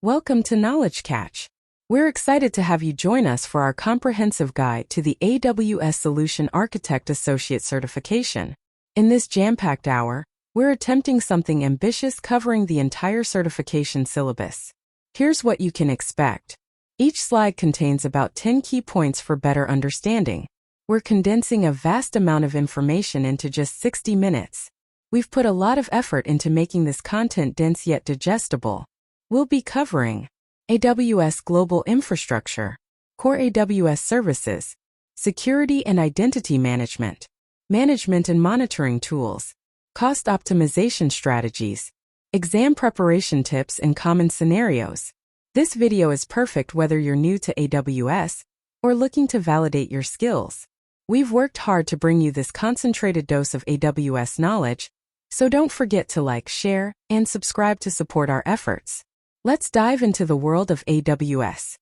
Welcome to Knowledge Catch. We're excited to have you join us for our comprehensive guide to the AWS Solution Architect Associate Certification. In this jam-packed hour, we're attempting something ambitious covering the entire certification syllabus. Here's what you can expect. Each slide contains about 10 key points for better understanding. We're condensing a vast amount of information into just 60 minutes. We've put a lot of effort into making this content dense yet digestible. We'll be covering AWS Global Infrastructure, core AWS services, security and identity management, management and monitoring tools, cost optimization strategies, exam preparation tips and common scenarios. This video is perfect whether you're new to AWS or looking to validate your skills. We've worked hard to bring you this concentrated dose of AWS knowledge, so don't forget to like, share, and subscribe to support our efforts. Let's dive into the world of AWS.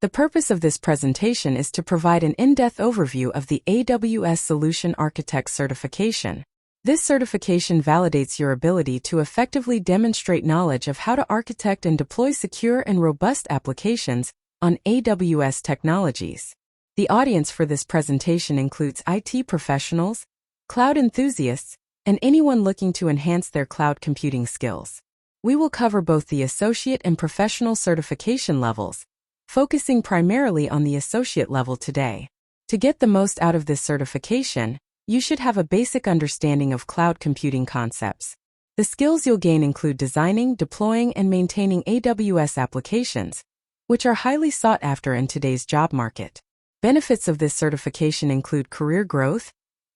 The purpose of this presentation is to provide an in-depth overview of the AWS Solution Architect certification. This certification validates your ability to effectively demonstrate knowledge of how to architect and deploy secure and robust applications on AWS technologies. The audience for this presentation includes IT professionals, cloud enthusiasts, and anyone looking to enhance their cloud computing skills. We will cover both the associate and professional certification levels, focusing primarily on the associate level today. To get the most out of this certification, you should have a basic understanding of cloud computing concepts. The skills you'll gain include designing, deploying, and maintaining AWS applications, which are highly sought after in today's job market. Benefits of this certification include career growth,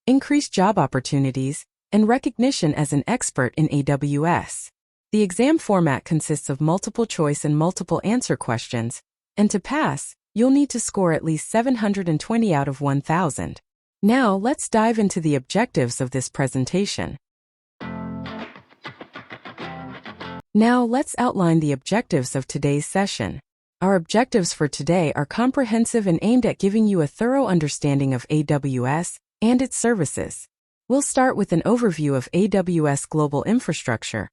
increased job opportunities, and recognition as an expert in AWS. The exam format consists of multiple choice and multiple answer questions, and to pass, you'll need to score at least 720 out of 1,000. Now, let's dive into the objectives of this presentation. Now, let's outline the objectives of today's session. Our objectives for today are comprehensive and aimed at giving you a thorough understanding of AWS and its services. We'll start with an overview of AWS Global Infrastructure,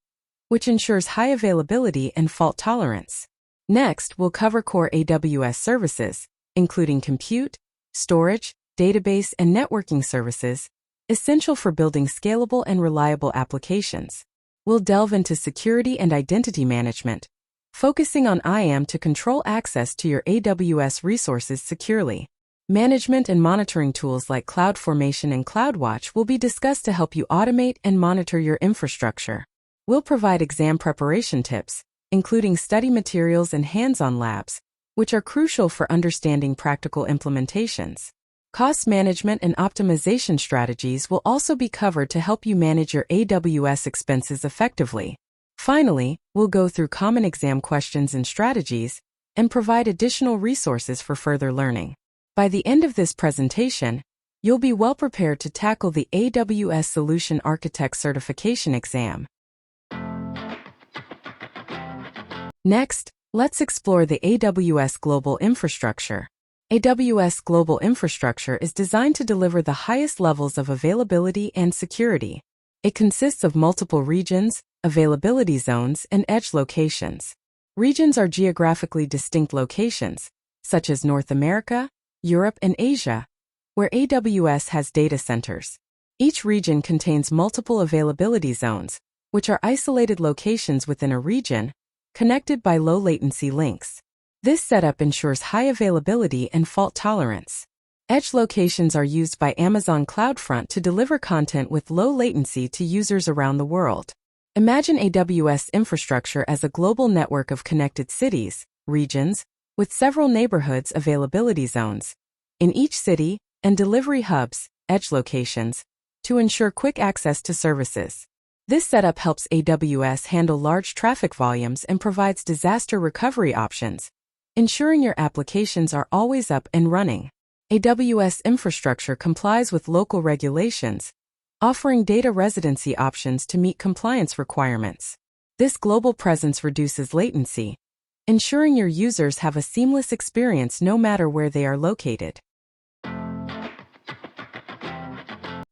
which ensures high availability and fault tolerance. Next, we'll cover core AWS services, including compute, storage, database, and networking services, essential for building scalable and reliable applications. We'll delve into security and identity management, focusing on IAM to control access to your AWS resources securely. Management and monitoring tools like CloudFormation and CloudWatch will be discussed to help you automate and monitor your infrastructure. We'll provide exam preparation tips, including study materials and hands-on labs, which are crucial for understanding practical implementations. Cost management and optimization strategies will also be covered to help you manage your AWS expenses effectively. Finally, we'll go through common exam questions and strategies, and provide additional resources for further learning. By the end of this presentation, you'll be well prepared to tackle the AWS Solution Architect certification exam. Next, let's explore the AWS Global Infrastructure. AWS Global Infrastructure is designed to deliver the highest levels of availability and security. It consists of multiple regions, availability zones, and edge locations. Regions are geographically distinct locations, such as North America, Europe, and Asia, where AWS has data centers. Each region contains multiple availability zones, which are isolated locations within a region, connected by low-latency links. This setup ensures high availability and fault tolerance. Edge locations are used by Amazon CloudFront to deliver content with low latency to users around the world. Imagine AWS infrastructure as a global network of connected cities, regions, with several neighborhoods availability zones in each city, and delivery hubs, edge locations, to ensure quick access to services. This setup helps AWS handle large traffic volumes and provides disaster recovery options, ensuring your applications are always up and running. AWS infrastructure complies with local regulations, offering data residency options to meet compliance requirements. This global presence reduces latency, ensuring your users have a seamless experience no matter where they are located.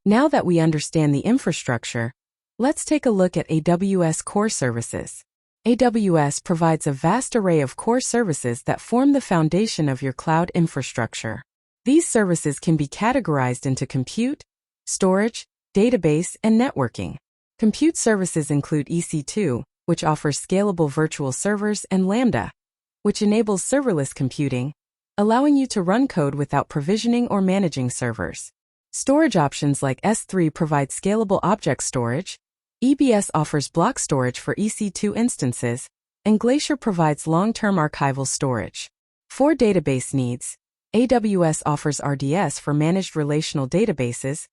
Now that we understand the infrastructure, Let's take a look at AWS Core Services. AWS provides a vast array of core services that form the foundation of your cloud infrastructure. These services can be categorized into compute, storage, database, and networking. Compute services include EC2, which offers scalable virtual servers, and Lambda, which enables serverless computing, allowing you to run code without provisioning or managing servers. Storage options like S3 provide scalable object storage, EBS offers block storage for EC2 instances, and Glacier provides long-term archival storage. For database needs, AWS offers RDS for managed relational databases,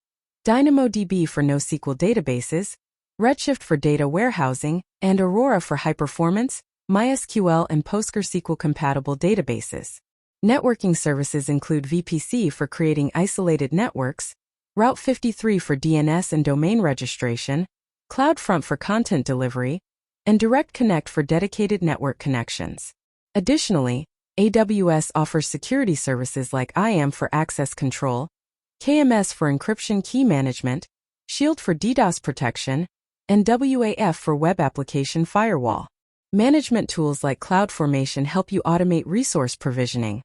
Dynamo DB for NoSQL databases, Redshift for data warehousing, and Aurora for high-performance, MySQL and PostgreSQL-compatible databases. Networking services include VPC for creating isolated networks, Route 53 for DNS and domain registration, CloudFront for content delivery, and Direct Connect for dedicated network connections. Additionally, AWS offers security services like IAM for access control, KMS for encryption key management, Shield for DDoS protection, and WAF for web application firewall. Management tools like CloudFormation help you automate resource provisioning,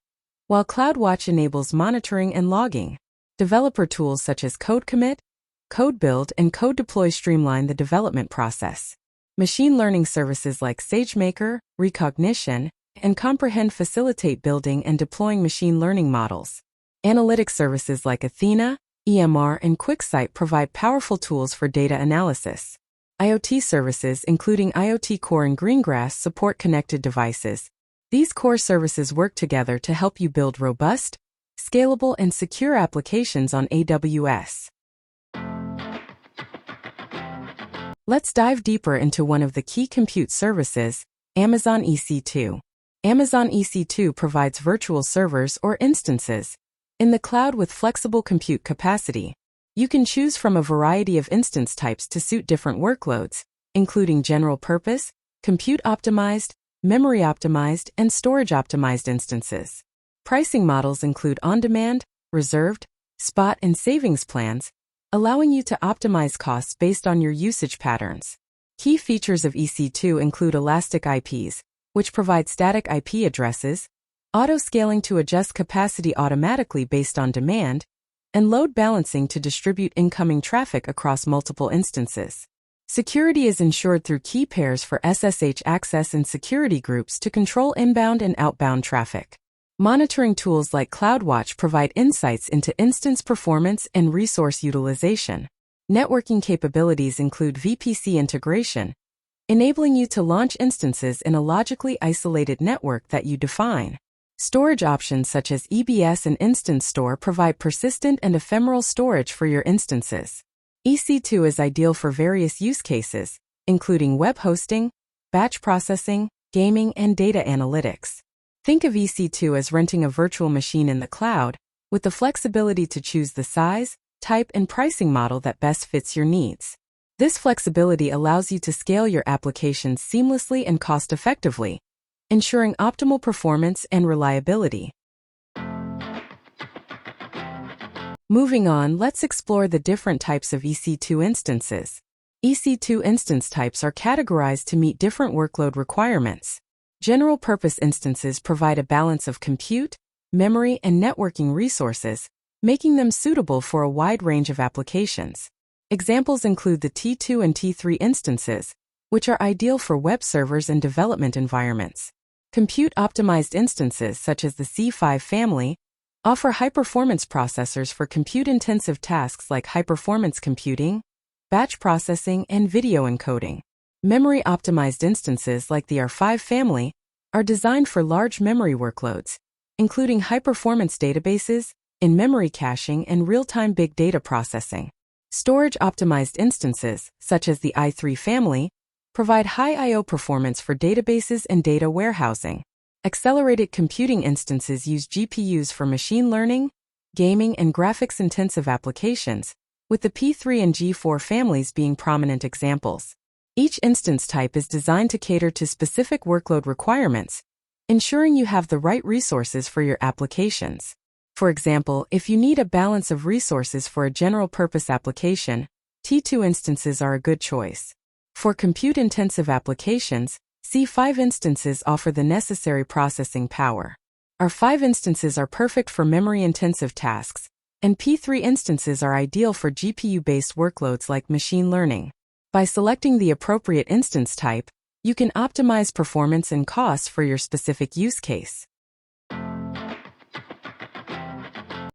while CloudWatch enables monitoring and logging. Developer tools such as CodeCommit, CodeBuild, and CodeDeploy streamline the development process. Machine learning services like SageMaker, Rekognition, and Comprehend facilitate building and deploying machine learning models. Analytics services like Athena, EMR, and QuickSight provide powerful tools for data analysis. IoT services, including IoT Core and Greengrass, support connected devices. These core services work together to help you build robust, scalable, and secure applications on AWS. Let's dive deeper into one of the key compute services, Amazon EC2. Amazon EC2 provides virtual servers or instances in the cloud with flexible compute capacity. You can choose from a variety of instance types to suit different workloads, including general purpose, compute optimized, memory optimized, and storage optimized instances. Pricing models include on-demand, reserved, spot, and savings plans, allowing you to optimize costs based on your usage patterns. Key features of EC2 include elastic IPs, which provide static IP addresses, auto scaling to adjust capacity automatically based on demand, and load balancing to distribute incoming traffic across multiple instances. Security is ensured through key pairs for SSH access and security groups to control inbound and outbound traffic. Monitoring tools like CloudWatch provide insights into instance performance and resource utilization. Networking capabilities include VPC integration, enabling you to launch instances in a logically isolated network that you define. Storage options such as EBS and Instance Store provide persistent and ephemeral storage for your instances. EC2 is ideal for various use cases, including web hosting, batch processing, gaming, and data analytics. Think of EC2 as renting a virtual machine in the cloud, with the flexibility to choose the size, type, and pricing model that best fits your needs. This flexibility allows you to scale your applications seamlessly and cost-effectively, ensuring optimal performance and reliability. Moving on, let's explore the different types of EC2 instances. EC2 instance types are categorized to meet different workload requirements. General-purpose instances provide a balance of compute, memory, and networking resources, making them suitable for a wide range of applications. Examples include the T2 and T3 instances, which are ideal for web servers and development environments. Compute-optimized instances, such as the C5 family, offer high-performance processors for compute-intensive tasks like high-performance computing, batch processing, and video encoding. Memory-optimized instances like the R5 family are designed for large memory workloads, including high-performance databases, in-memory caching, and real-time big data processing. Storage-optimized instances, such as the i3 family, provide high I/O performance for databases and data warehousing. Accelerated computing instances use GPUs for machine learning, gaming, and graphics-intensive applications, with the P3 and G4 families being prominent examples. Each instance type is designed to cater to specific workload requirements, ensuring you have the right resources for your applications. For example, if you need a balance of resources for a general-purpose application, T2 instances are a good choice. For compute-intensive applications, C5 instances offer the necessary processing power. R5 instances are perfect for memory-intensive tasks, and P3 instances are ideal for GPU-based workloads like machine learning. By selecting the appropriate instance type, you can optimize performance and costs for your specific use case.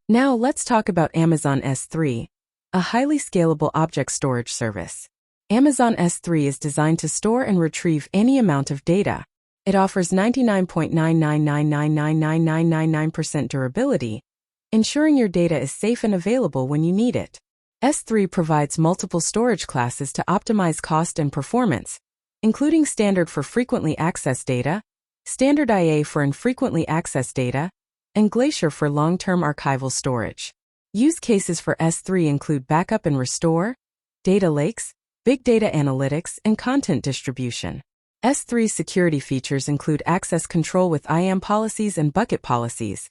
Now let's talk about Amazon S3, a highly scalable object storage service. Amazon S3 is designed to store and retrieve any amount of data. It offers 99.999999999% durability, ensuring your data is safe and available when you need it. S3 provides multiple storage classes to optimize cost and performance, including Standard for frequently accessed data, Standard IA for infrequently accessed data, and Glacier for long-term archival storage. Use cases for S3 include backup and restore, data lakes, big data analytics, and content distribution. S3's security features include access control with IAM policies and bucket policies,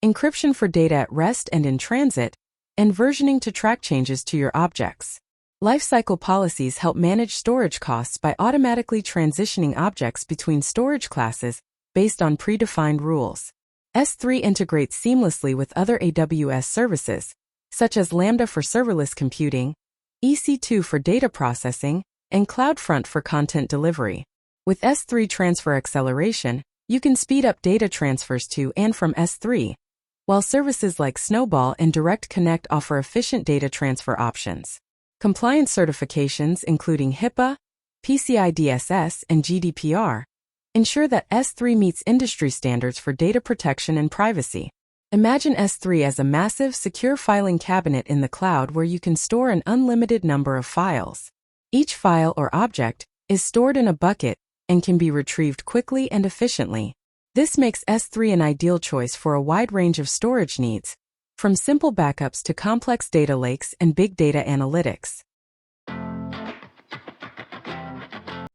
encryption for data at rest and in transit, and versioning to track changes to your objects. Lifecycle policies help manage storage costs by automatically transitioning objects between storage classes based on predefined rules. S3 integrates seamlessly with other AWS services, such as Lambda for serverless computing, EC2 for data processing, and CloudFront for content delivery. With S3 transfer acceleration, you can speed up data transfers to and from S3, while services like Snowball and Direct Connect offer efficient data transfer options. Compliance certifications including HIPAA, PCI DSS, and GDPR ensure that S3 meets industry standards for data protection and privacy. Imagine S3 as a massive, secure filing cabinet in the cloud where you can store an unlimited number of files. Each file or object is stored in a bucket and can be retrieved quickly and efficiently. This makes S3 an ideal choice for a wide range of storage needs, from simple backups to complex data lakes and big data analytics.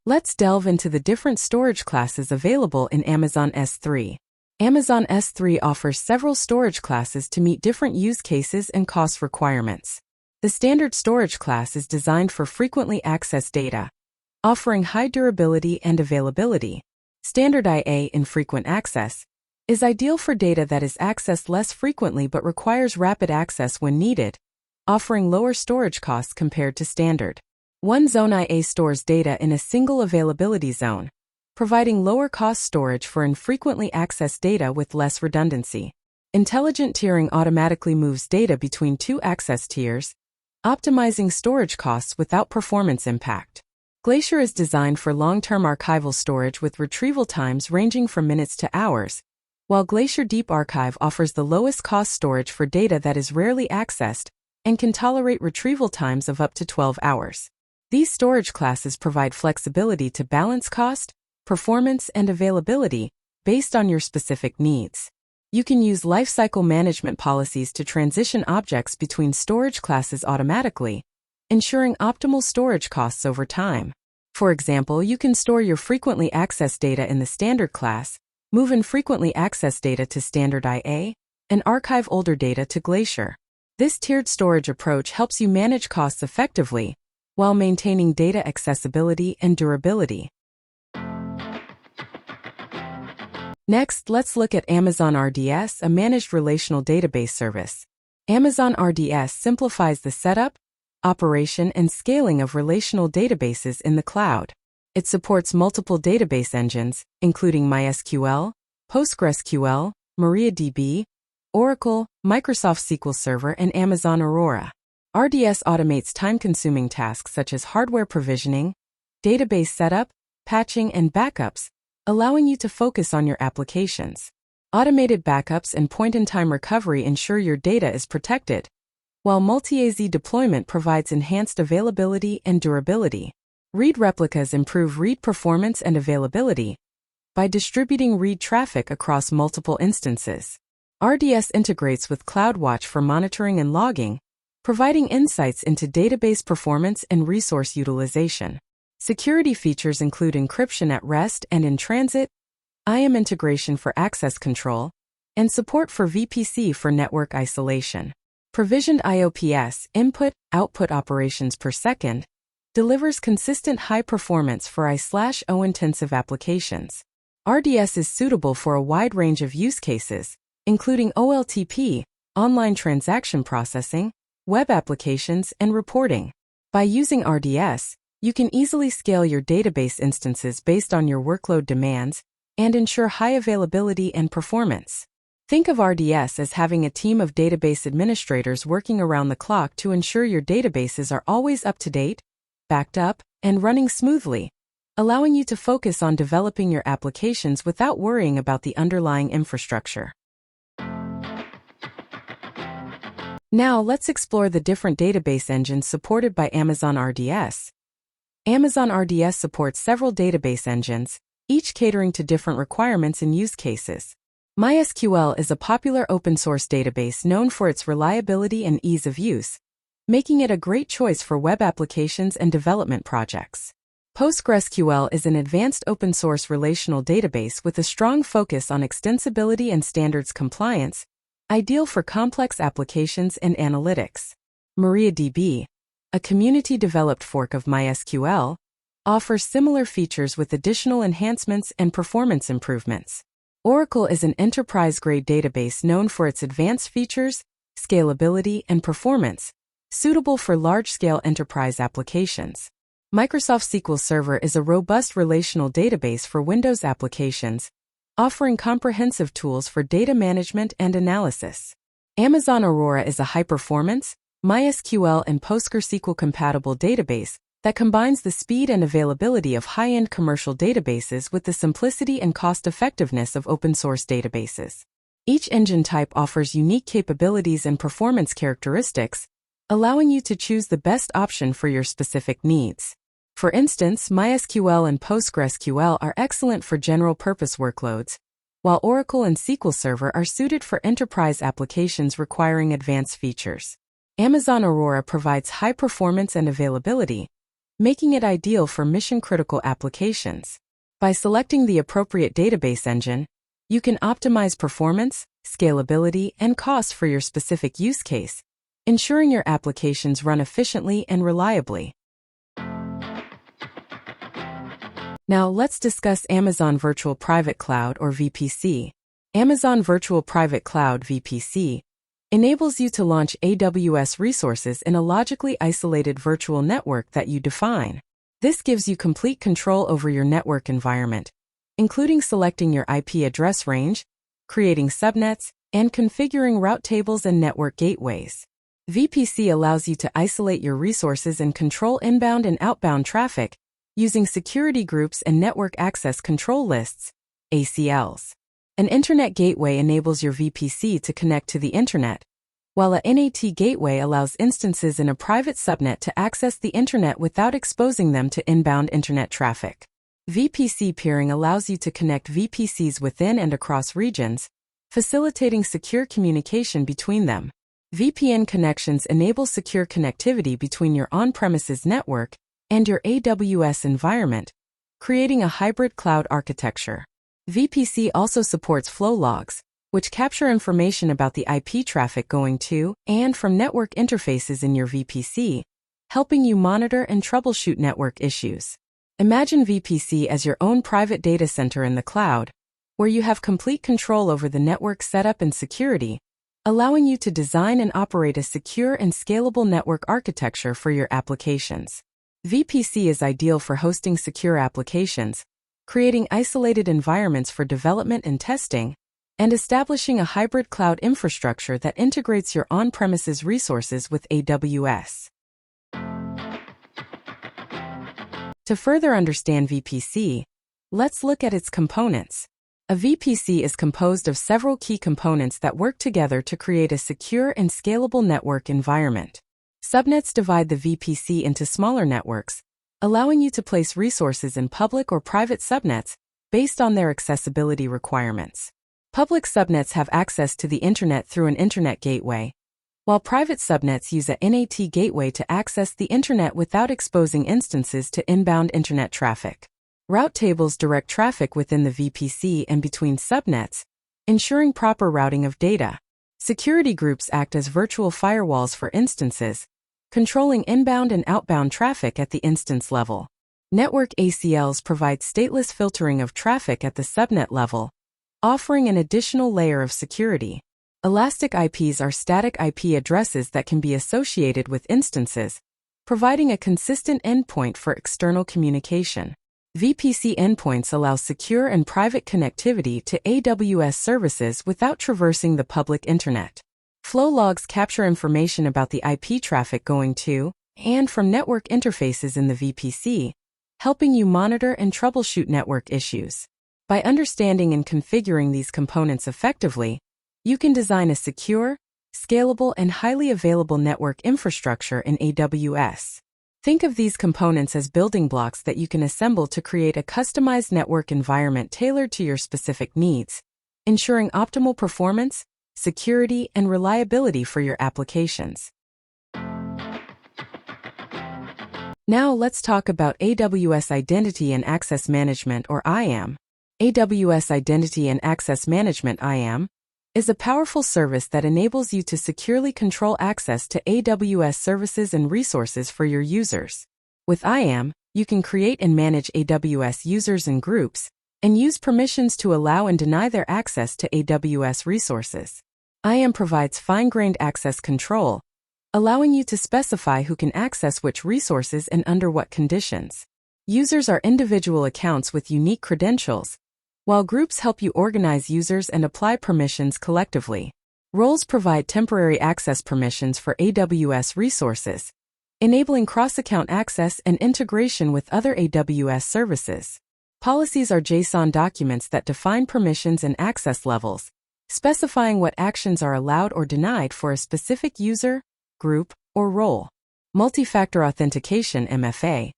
Let's delve into the different storage classes available in Amazon S3. Amazon S3 offers several storage classes to meet different use cases and cost requirements. The standard storage class is designed for frequently accessed data, offering high durability and availability. Standard IA, infrequent access, is ideal for data that is accessed less frequently but requires rapid access when needed, offering lower storage costs compared to standard. One zone IA stores data in a single availability zone, providing lower cost storage for infrequently accessed data with less redundancy. Intelligent tiering automatically moves data between two access tiers, optimizing storage costs without performance impact. Glacier is designed for long-term archival storage with retrieval times ranging from minutes to hours, while Glacier Deep Archive offers the lowest cost storage for data that is rarely accessed and can tolerate retrieval times of up to 12 hours. These storage classes provide flexibility to balance cost, performance, and availability based on your specific needs. You can use lifecycle management policies to transition objects between storage classes automatically, ensuring optimal storage costs over time. For example, you can store your frequently accessed data in the standard class, move infrequently accessed data to standard IA, and archive older data to Glacier. This tiered storage approach helps you manage costs effectively while maintaining data accessibility and durability. Next, let's look at Amazon RDS, a managed relational database service. Amazon RDS simplifies the setup, operation, and scaling of relational databases in the cloud. It supports multiple database engines, including MySQL, PostgreSQL, MariaDB, Oracle, Microsoft SQL Server, and Amazon Aurora. RDS automates time-consuming tasks such as hardware provisioning, database setup, patching, and backups, allowing you to focus on your applications. Automated backups and point-in-time recovery ensure your data is protected, while multi-AZ deployment provides enhanced availability and durability. Read replicas improve read performance and availability by distributing read traffic across multiple instances. RDS integrates with CloudWatch for monitoring and logging, providing insights into database performance and resource utilization. Security features include encryption at rest and in transit, IAM integration for access control, and support for VPC for network isolation. Provisioned IOPS, input-output operations per second, delivers consistent high performance for I/O intensive applications. RDS is suitable for a wide range of use cases, including OLTP, online transaction processing, web applications, and reporting. By using RDS, you can easily scale your database instances based on your workload demands and ensure high availability and performance. Think of RDS as having a team of database administrators working around the clock to ensure your databases are always up to date, backed up, and running smoothly, allowing you to focus on developing your applications without worrying about the underlying infrastructure. Now let's explore the different database engines supported by Amazon RDS. Amazon RDS supports several database engines, each catering to different requirements and use cases. MySQL is a popular open-source database known for its reliability and ease of use, making it a great choice for web applications and development projects. PostgreSQL is an advanced open-source relational database with a strong focus on extensibility and standards compliance, ideal for complex applications and analytics. MariaDB, a community-developed fork of MySQL, offers similar features with additional enhancements and performance improvements. Oracle is an enterprise-grade database known for its advanced features, scalability, and performance, suitable for large-scale enterprise applications. Microsoft SQL Server is a robust relational database for Windows applications, offering comprehensive tools for data management and analysis. Amazon Aurora is a high-performance, MySQL and PostgreSQL-compatible database that combines the speed and availability of high-end commercial databases with the simplicity and cost-effectiveness of open-source databases. Each engine type offers unique capabilities and performance characteristics, allowing you to choose the best option for your specific needs. For instance, MySQL and PostgreSQL are excellent for general-purpose workloads, while Oracle and SQL Server are suited for enterprise applications requiring advanced features. Amazon Aurora provides high performance and availability, making it ideal for mission-critical applications. By selecting the appropriate database engine, you can optimize performance, scalability, and cost for your specific use case, ensuring your applications run efficiently and reliably. Now let's discuss Amazon Virtual Private Cloud or VPC. Amazon Virtual Private Cloud (VPC) enables you to launch AWS resources in a logically isolated virtual network that you define. This gives you complete control over your network environment, including selecting your IP address range, creating subnets, and configuring route tables and network gateways. VPC allows you to isolate your resources and control inbound and outbound traffic using security groups and network access control lists, ACLs. An Internet Gateway enables your VPC to connect to the Internet, while a NAT gateway allows instances in a private subnet to access the Internet without exposing them to inbound Internet traffic. VPC peering allows you to connect VPCs within and across regions, facilitating secure communication between them. VPN connections enable secure connectivity between your on-premises network and your AWS environment, creating a hybrid cloud architecture. VPC also supports flow logs, which capture information about the IP traffic going to and from network interfaces in your VPC, helping you monitor and troubleshoot network issues. Imagine VPC as your own private data center in the cloud, where you have complete control over the network setup and security, allowing you to design and operate a secure and scalable network architecture for your applications. VPC is ideal for hosting secure applications, creating isolated environments for development and testing, and establishing a hybrid cloud infrastructure that integrates your on-premises resources with AWS. To further understand VPC, let's look at its components. A VPC is composed of several key components that work together to create a secure and scalable network environment. Subnets divide the VPC into smaller networks, allowing you to place resources in public or private subnets based on their accessibility requirements. Public subnets have access to the Internet through an Internet gateway, while private subnets use a NAT gateway to access the Internet without exposing instances to inbound Internet traffic. Route tables direct traffic within the VPC and between subnets, ensuring proper routing of data. Security groups act as virtual firewalls for instances, controlling inbound and outbound traffic at the instance level. Network ACLs provide stateless filtering of traffic at the subnet level, offering an additional layer of security. Elastic IPs are static IP addresses that can be associated with instances, providing a consistent endpoint for external communication. VPC endpoints allow secure and private connectivity to AWS services without traversing the public internet. Flow logs capture information about the IP traffic going to and from network interfaces in the VPC, helping you monitor and troubleshoot network issues. By understanding and configuring these components effectively, you can design a secure, scalable, and highly available network infrastructure in AWS. Think of these components as building blocks that you can assemble to create a customized network environment tailored to your specific needs, ensuring optimal performance, security, and reliability for your applications. Now let's talk about AWS Identity and Access Management, or IAM. AWS Identity and Access Management, IAM, is a powerful service that enables you to securely control access to AWS services and resources for your users. With IAM, you can create and manage AWS users and groups, and use permissions to allow and deny their access to AWS resources. IAM provides fine-grained access control, allowing you to specify who can access which resources and under what conditions. Users are individual accounts with unique credentials, while groups help you organize users and apply permissions collectively. Roles provide temporary access permissions for AWS resources, enabling cross-account access and integration with other AWS services. Policies are JSON documents that define permissions and access levels, specifying what actions are allowed or denied for a specific user, group, or role. Multi-factor authentication, MFA,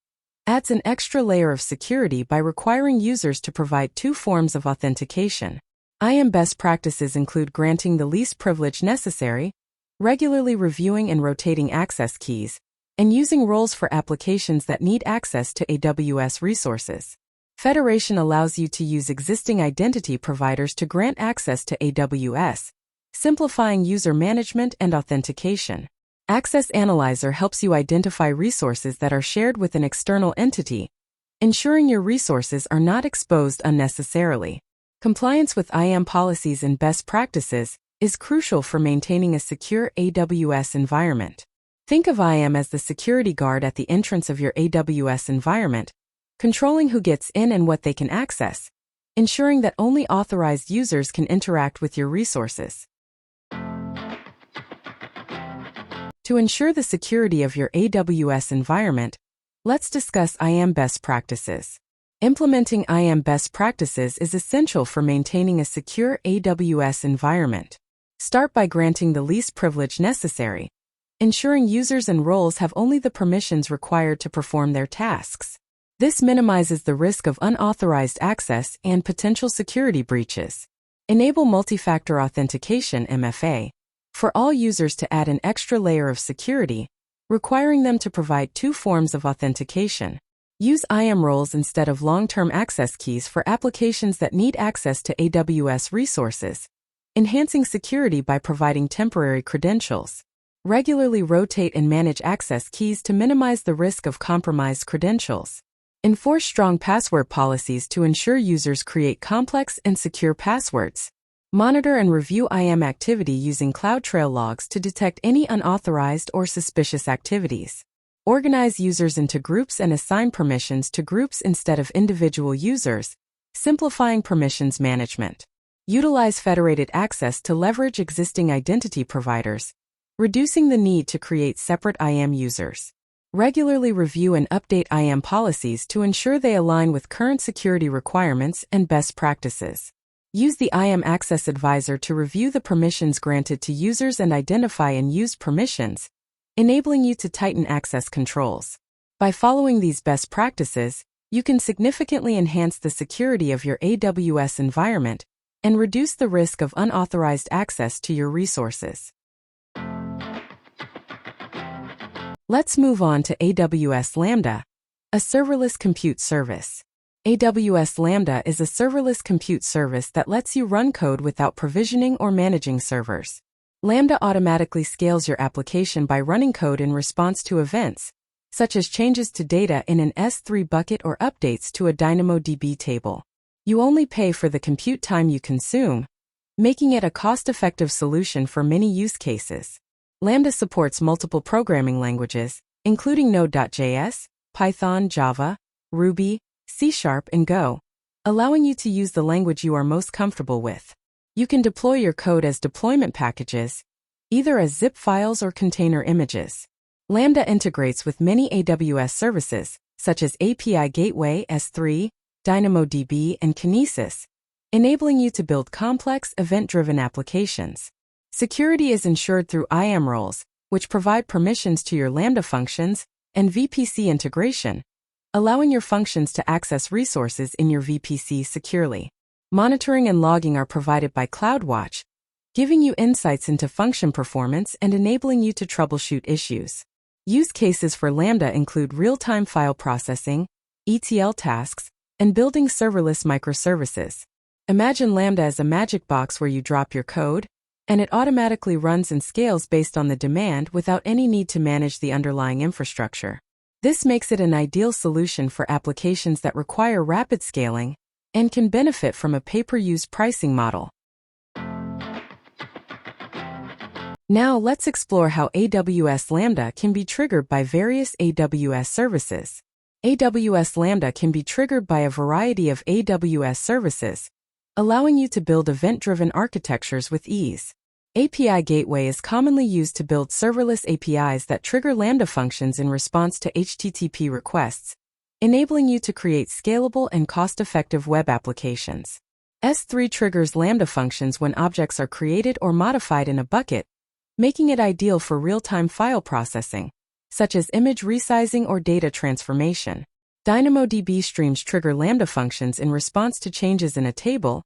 adds an extra layer of security by requiring users to provide two forms of authentication. IAM best practices include granting the least privilege necessary, regularly reviewing and rotating access keys, and using roles for applications that need access to AWS resources. Federation allows you to use existing identity providers to grant access to AWS, simplifying user management and authentication. Access Analyzer helps you identify resources that are shared with an external entity, ensuring your resources are not exposed unnecessarily. Compliance with IAM policies and best practices is crucial for maintaining a secure AWS environment. Think of IAM as the security guard at the entrance of your AWS environment, controlling who gets in and what they can access, ensuring that only authorized users can interact with your resources. To ensure the security of your AWS environment, let's discuss IAM best practices. Implementing IAM best practices is essential for maintaining a secure AWS environment. Start by granting the least privilege necessary, ensuring users and roles have only the permissions required to perform their tasks. This minimizes the risk of unauthorized access and potential security breaches. Enable multi-factor authentication, MFA, for all users to add an extra layer of security, requiring them to provide two forms of authentication. Use IAM roles instead of long-term access keys for applications that need access to AWS resources, enhancing security by providing temporary credentials. Regularly rotate and manage access keys to minimize the risk of compromised credentials. Enforce strong password policies to ensure users create complex and secure passwords. Monitor and review IAM activity using CloudTrail logs to detect any unauthorized or suspicious activities. Organize users into groups and assign permissions to groups instead of individual users, simplifying permissions management. Utilize federated access to leverage existing identity providers, reducing the need to create separate IAM users. Regularly review and update IAM policies to ensure they align with current security requirements and best practices. Use the IAM Access Advisor to review the permissions granted to users and identify unused permissions, enabling you to tighten access controls. By following these best practices, you can significantly enhance the security of your AWS environment and reduce the risk of unauthorized access to your resources. Let's move on to AWS Lambda, a serverless compute service. AWS Lambda is a serverless compute service that lets you run code without provisioning or managing servers. Lambda automatically scales your application by running code in response to events, such as changes to data in an S3 bucket or updates to a Dynamo DB table. You only pay for the compute time you consume, making it a cost-effective solution for many use cases. Lambda supports multiple programming languages, including Node.js, Python, Java, Ruby, C#, and Go, allowing you to use the language you are most comfortable with. You can deploy your code as deployment packages, either as zip files or container images. Lambda integrates with many AWS services, such as API Gateway, S3, Dynamo DB, and Kinesis, enabling you to build complex, event-driven applications. Security is ensured through IAM roles, which provide permissions to your Lambda functions, and VPC integration, allowing your functions to access resources in your VPC securely. Monitoring and logging are provided by CloudWatch, giving you insights into function performance and enabling you to troubleshoot issues. Use cases for Lambda include real-time file processing, ETL tasks, and building serverless microservices. Imagine Lambda as a magic box where you drop your code, and it automatically runs and scales based on the demand without any need to manage the underlying infrastructure. This makes it an ideal solution for applications that require rapid scaling and can benefit from a pay-per-use pricing model. Now let's explore how AWS Lambda can be triggered by various AWS services. AWS Lambda can be triggered by a variety of AWS services, allowing you to build event-driven architectures with ease. API Gateway is commonly used to build serverless APIs that trigger Lambda functions in response to HTTP requests, enabling you to create scalable and cost-effective web applications. S3 triggers Lambda functions when objects are created or modified in a bucket, making it ideal for real-time file processing, such as image resizing or data transformation. Dynamo DB streams trigger Lambda functions in response to changes in a table,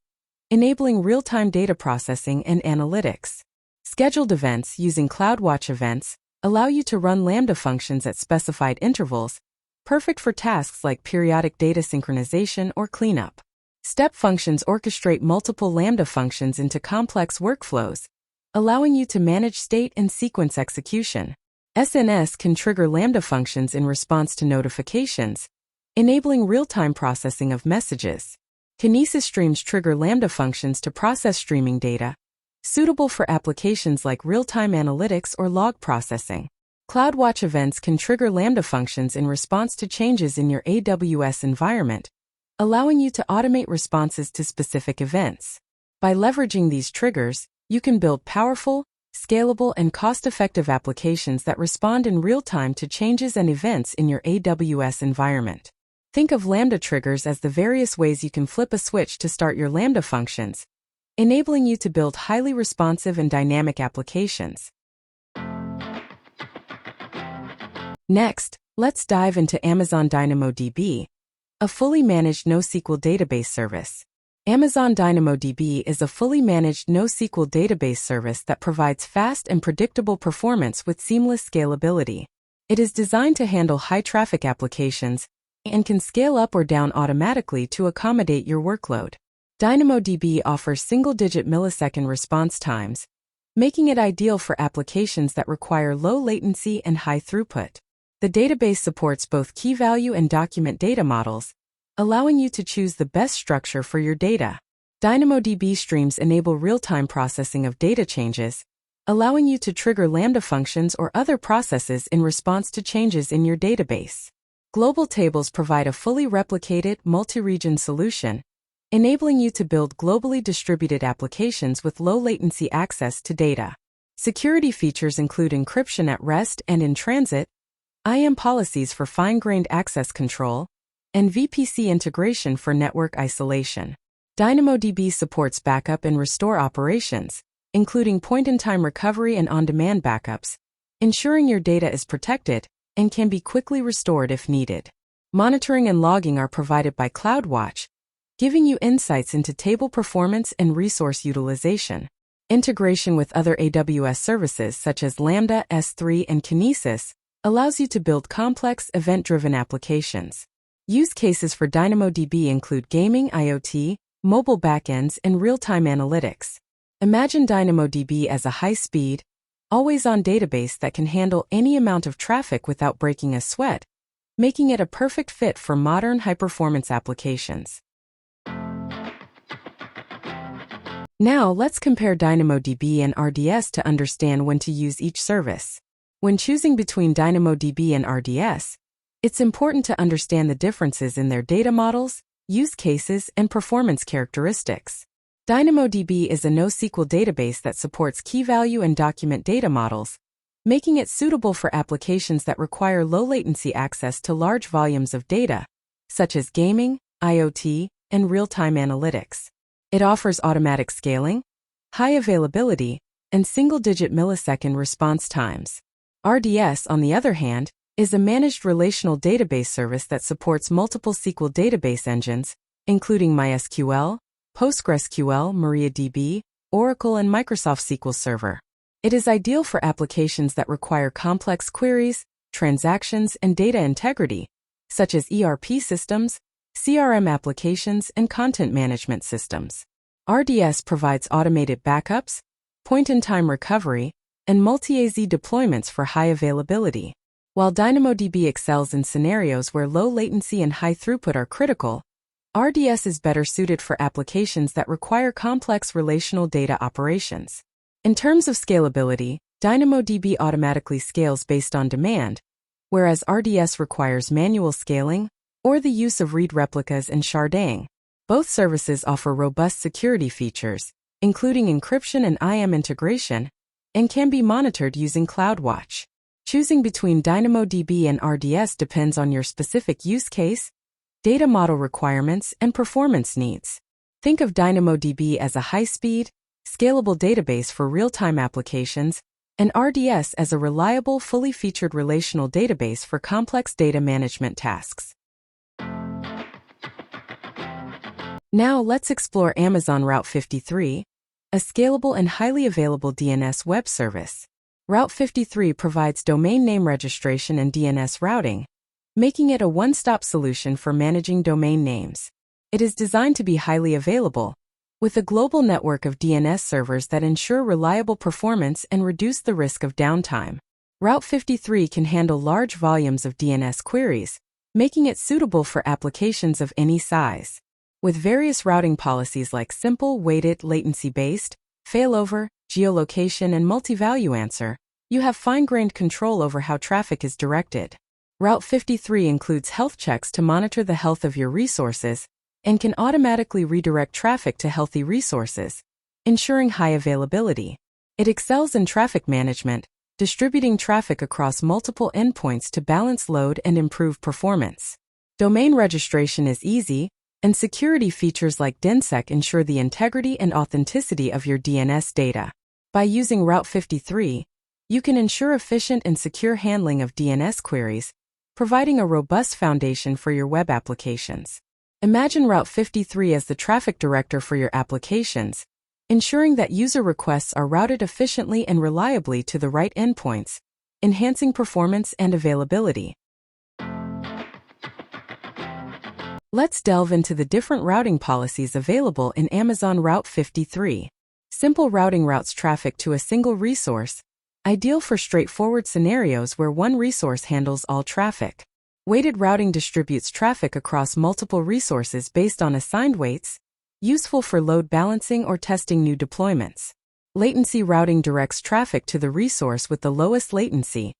enabling real-time data processing and analytics. Scheduled events using CloudWatch events allow you to run Lambda functions at specified intervals, perfect for tasks like periodic data synchronization or cleanup. Step functions orchestrate multiple Lambda functions into complex workflows, allowing you to manage state and sequence execution. SNS can trigger Lambda functions in response to notifications, enabling real-time processing of messages. Kinesis streams trigger Lambda functions to process streaming data, suitable for applications like real-time analytics or log processing. CloudWatch events can trigger Lambda functions in response to changes in your AWS environment, allowing you to automate responses to specific events. By leveraging these triggers, you can build powerful, scalable, and cost-effective applications that respond in real time to changes and events in your AWS environment. Think of Lambda triggers as the various ways you can flip a switch to start your Lambda functions, enabling you to build highly responsive and dynamic applications. Next, let's dive into Amazon Dynamo DB, a fully managed NoSQL database service. Amazon Dynamo DB is a fully managed NoSQL database service that provides fast and predictable performance with seamless scalability. It is designed to handle high-traffic applications and can scale up or down automatically to accommodate your workload. Dynamo DB offers single-digit millisecond response times, making it ideal for applications that require low latency and high throughput. The database supports both key-value and document data models, allowing you to choose the best structure for your data. Dynamo DB streams enable real-time processing of data changes, allowing you to trigger Lambda functions or other processes in response to changes in your database. Global tables provide a fully replicated, multi-region solution, enabling you to build globally distributed applications with low-latency access to data. Security features include encryption at rest and in transit, IAM policies for fine-grained access control, and VPC integration for network isolation. Dynamo DB supports backup and restore operations, including point-in-time recovery and on-demand backups, ensuring your data is protected and can be quickly restored if needed. Monitoring and logging are provided by CloudWatch, giving you insights into table performance and resource utilization. Integration with other AWS services such as Lambda, S3, and Kinesis allows you to build complex, event-driven applications. Use cases for Dynamo DB include gaming, IoT, mobile backends, and real-time analytics. Imagine Dynamo DB as a high-speed, always-on database that can handle any amount of traffic without breaking a sweat, making it a perfect fit for modern high-performance applications. Now, let's compare Dynamo DB and RDS to understand when to use each service. When choosing between Dynamo DB and RDS, it's important to understand the differences in their data models, use cases, and performance characteristics. DynamoDB is a NoSQL database that supports key-value and document data models, making it suitable for applications that require low-latency access to large volumes of data, such as gaming, IoT, and real-time analytics. It offers automatic scaling, high availability, and single-digit millisecond response times. RDS, on the other hand, is a managed relational database service that supports multiple SQL database engines, including MySQL, PostgreSQL, MariaDB, Oracle, and Microsoft SQL Server. It is ideal for applications that require complex queries, transactions, and data integrity, such as ERP systems, CRM applications, and content management systems. RDS provides automated backups, point-in-time recovery, and multi-AZ deployments for high availability. While DynamoDB excels in scenarios where low latency and high throughput are critical, RDS is better suited for applications that require complex relational data operations. In terms of scalability, DynamoDB automatically scales based on demand, whereas RDS requires manual scaling or the use of read replicas and sharding. Both services offer robust security features, including encryption and IAM integration, and can be monitored using CloudWatch. Choosing between DynamoDB and RDS depends on your specific use case, data model requirements, and performance needs. Think of DynamoDB as a high-speed, scalable database for real-time applications, and RDS as a reliable, fully featured relational database for complex data management tasks. Now let's explore Amazon Route 53, a scalable and highly available DNS web service. Route 53 provides domain name registration and DNS routing, making it a one-stop solution for managing domain names. It is designed to be highly available, with a global network of DNS servers that ensure reliable performance and reduce the risk of downtime. Route 53 can handle large volumes of DNS queries, making it suitable for applications of any size. With various routing policies like simple, weighted, latency-based, failover, geolocation, and multi-value answer, you have fine-grained control over how traffic is directed. Route 53 includes health checks to monitor the health of your resources and can automatically redirect traffic to healthy resources, ensuring high availability. It excels in traffic management, distributing traffic across multiple endpoints to balance load and improve performance. Domain registration is easy, and security features like DNSSEC ensure the integrity and authenticity of your DNS data. By using Route 53, you can ensure efficient and secure handling of DNS queries, providing a robust foundation for your web applications. Imagine Route 53 as the traffic director for your applications, ensuring that user requests are routed efficiently and reliably to the right endpoints, enhancing performance and availability. Let's delve into the different routing policies available in Amazon Route 53. Simple routing routes traffic to a single resource, ideal for straightforward scenarios where one resource handles all traffic. Weighted routing distributes traffic across multiple resources based on assigned weights, useful for load balancing or testing new deployments. Latency routing directs traffic to the resource with the lowest latency,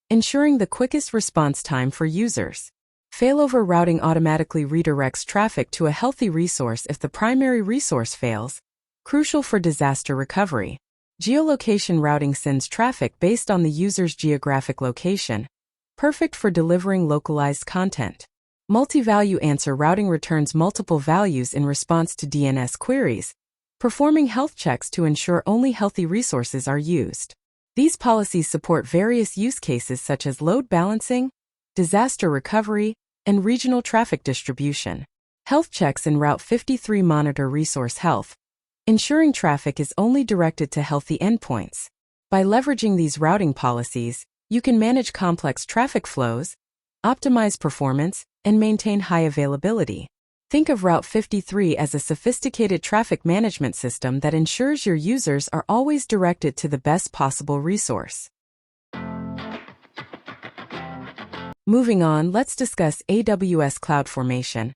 ensuring the quickest response time for users. Failover routing automatically redirects traffic to a healthy resource if the primary resource fails, crucial for disaster recovery. Geolocation routing sends traffic based on the user's geographic location, perfect for delivering localized content. Multi-value answer routing returns multiple values in response to DNS queries, performing health checks to ensure only healthy resources are used. These policies support various use cases such as load balancing, disaster recovery, and regional traffic distribution. Health checks in Route 53 monitor resource health, ensuring traffic is only directed to healthy endpoints. By leveraging these routing policies, you can manage complex traffic flows, optimize performance, and maintain high availability. Think of Route 53 as a sophisticated traffic management system that ensures your users are always directed to the best possible resource. Moving on, let's discuss AWS CloudFormation,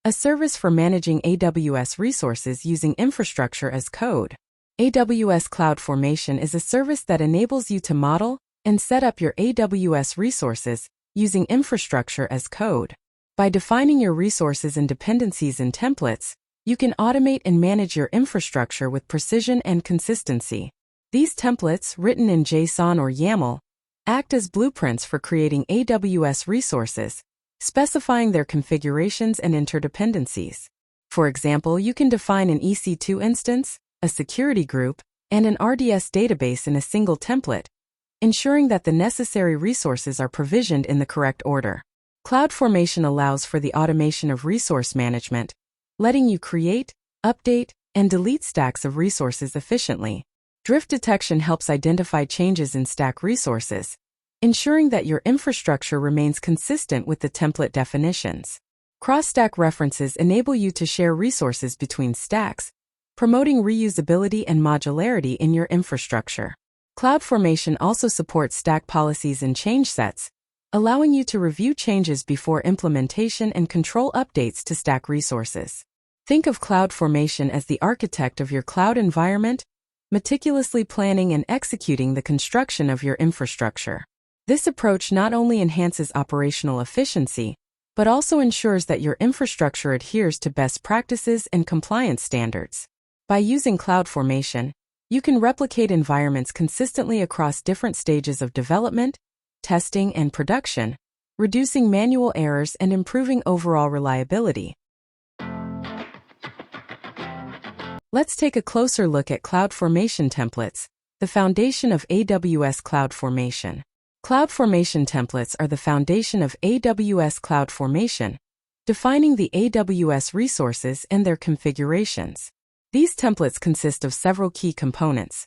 a service for managing AWS resources using infrastructure as code. AWS CloudFormation is a service that enables you to model and set up your AWS resources using infrastructure as code. By defining your resources and dependencies in templates, you can automate and manage your infrastructure with precision and consistency. These templates, written in JSON or YAML, act as blueprints for creating AWS resources, specifying their configurations and interdependencies. For example, you can define an EC2 instance, a security group, and an RDS database in a single template, ensuring that the necessary resources are provisioned in the correct order. CloudFormation allows for the automation of resource management, letting you create, update, and delete stacks of resources efficiently. Drift detection helps identify changes in stack resources, ensuring that your infrastructure remains consistent with the template definitions. Cross-stack references enable you to share resources between stacks, promoting reusability and modularity in your infrastructure. CloudFormation also supports stack policies and change sets, allowing you to review changes before implementation and control updates to stack resources. Think of CloudFormation as the architect of your cloud environment, meticulously planning and executing the construction of your infrastructure. This approach not only enhances operational efficiency, but also ensures that your infrastructure adheres to best practices and compliance standards. By using CloudFormation, you can replicate environments consistently across different stages of development, testing, and production, reducing manual errors and improving overall reliability. Let's take a closer look at CloudFormation Templates, the foundation of AWS CloudFormation. CloudFormation templates are the foundation of AWS CloudFormation, defining the AWS resources and their configurations. These templates consist of several key components: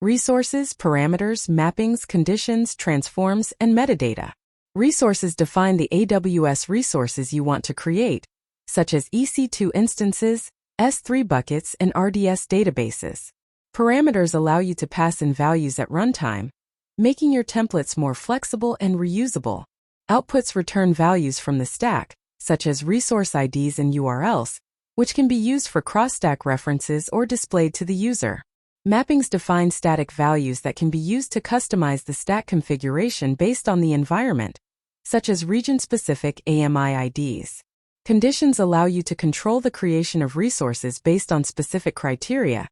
resources, parameters, mappings, conditions, transforms, and metadata. Resources define the AWS resources you want to create, such as EC2 instances, S3 buckets, and RDS databases. Parameters allow you to pass in values at runtime, making your templates more flexible and reusable. Outputs return values from the stack, such as resource IDs and URLs, which can be used for cross-stack references or displayed to the user. Mappings define static values that can be used to customize the stack configuration based on the environment, such as region-specific AMI IDs. Conditions allow you to control the creation of resources based on specific criteria,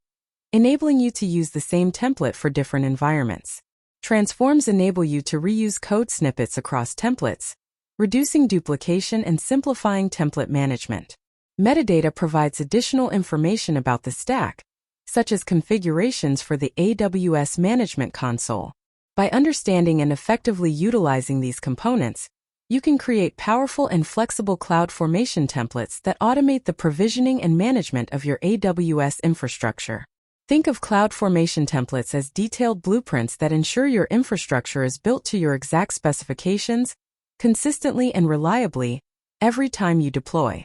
enabling you to use the same template for different environments. Transforms enable you to reuse code snippets across templates, reducing duplication and simplifying template management. Metadata provides additional information about the stack, such as configurations for the AWS Management Console. By understanding and effectively utilizing these components, you can create powerful and flexible CloudFormation templates that automate the provisioning and management of your AWS infrastructure. Think of CloudFormation templates as detailed blueprints that ensure your infrastructure is built to your exact specifications, consistently and reliably, every time you deploy.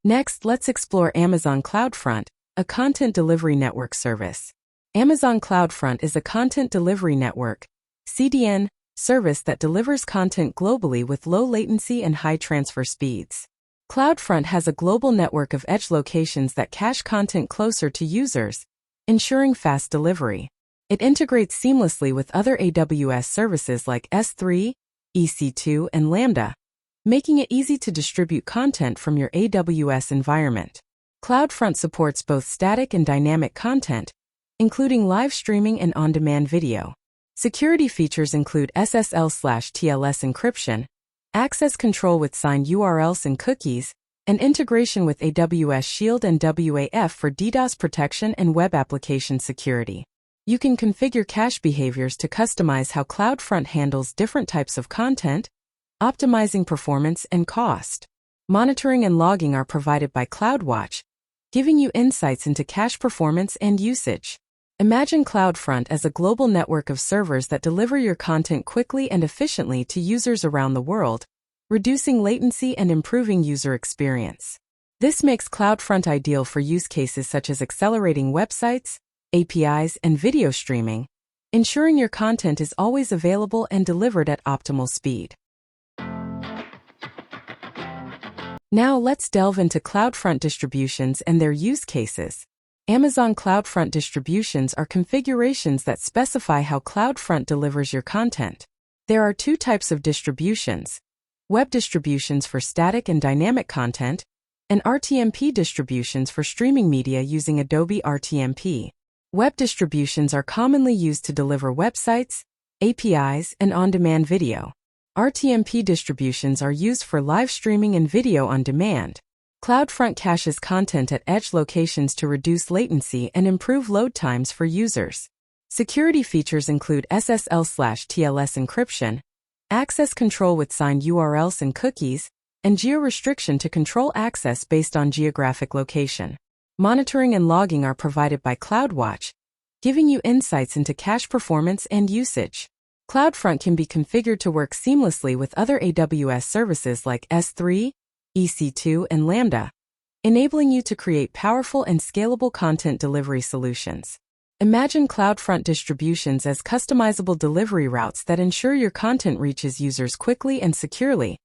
Next, let's explore Amazon CloudFront, a content delivery network service. Amazon CloudFront is a content delivery network, CDN, service that delivers content globally with low latency and high transfer speeds. CloudFront has a global network of edge locations that cache content closer to users, ensuring fast delivery. It integrates seamlessly with other AWS services like S3, EC2, and Lambda, making it easy to distribute content from your AWS environment. CloudFront supports both static and dynamic content, including live streaming and on-demand video. Security features include SSL/TLS encryption, access control with signed URLs and cookies, and integration with AWS Shield and WAF for DDoS protection and web application security. You can configure cache behaviors to customize how CloudFront handles different types of content, optimizing performance and cost. Monitoring and logging are provided by CloudWatch, giving you insights into cache performance and usage. Imagine CloudFront as a global network of servers that deliver your content quickly and efficiently to users around the world, reducing latency and improving user experience. This makes CloudFront ideal for use cases such as accelerating websites, APIs, and video streaming, ensuring your content is always available and delivered at optimal speed. Now let's delve into CloudFront distributions and their use cases. Amazon CloudFront distributions are configurations that specify how CloudFront delivers your content. There are two types of distributions: web distributions for static and dynamic content, and RTMP distributions for streaming media using Adobe RTMP. Web distributions are commonly used to deliver websites, APIs, and on-demand video. RTMP distributions are used for live streaming and video on demand. CloudFront caches content at edge locations to reduce latency and improve load times for users. Security features include SSL/TLS encryption, access control with signed URLs and cookies, and geo-restriction to control access based on geographic location. Monitoring and logging are provided by CloudWatch, giving you insights into cache performance and usage. CloudFront can be configured to work seamlessly with other AWS services like S3, EC2, and Lambda, enabling you to create powerful and scalable content delivery solutions. Imagine CloudFront distributions as customizable delivery routes that ensure your content reaches users quickly and securely,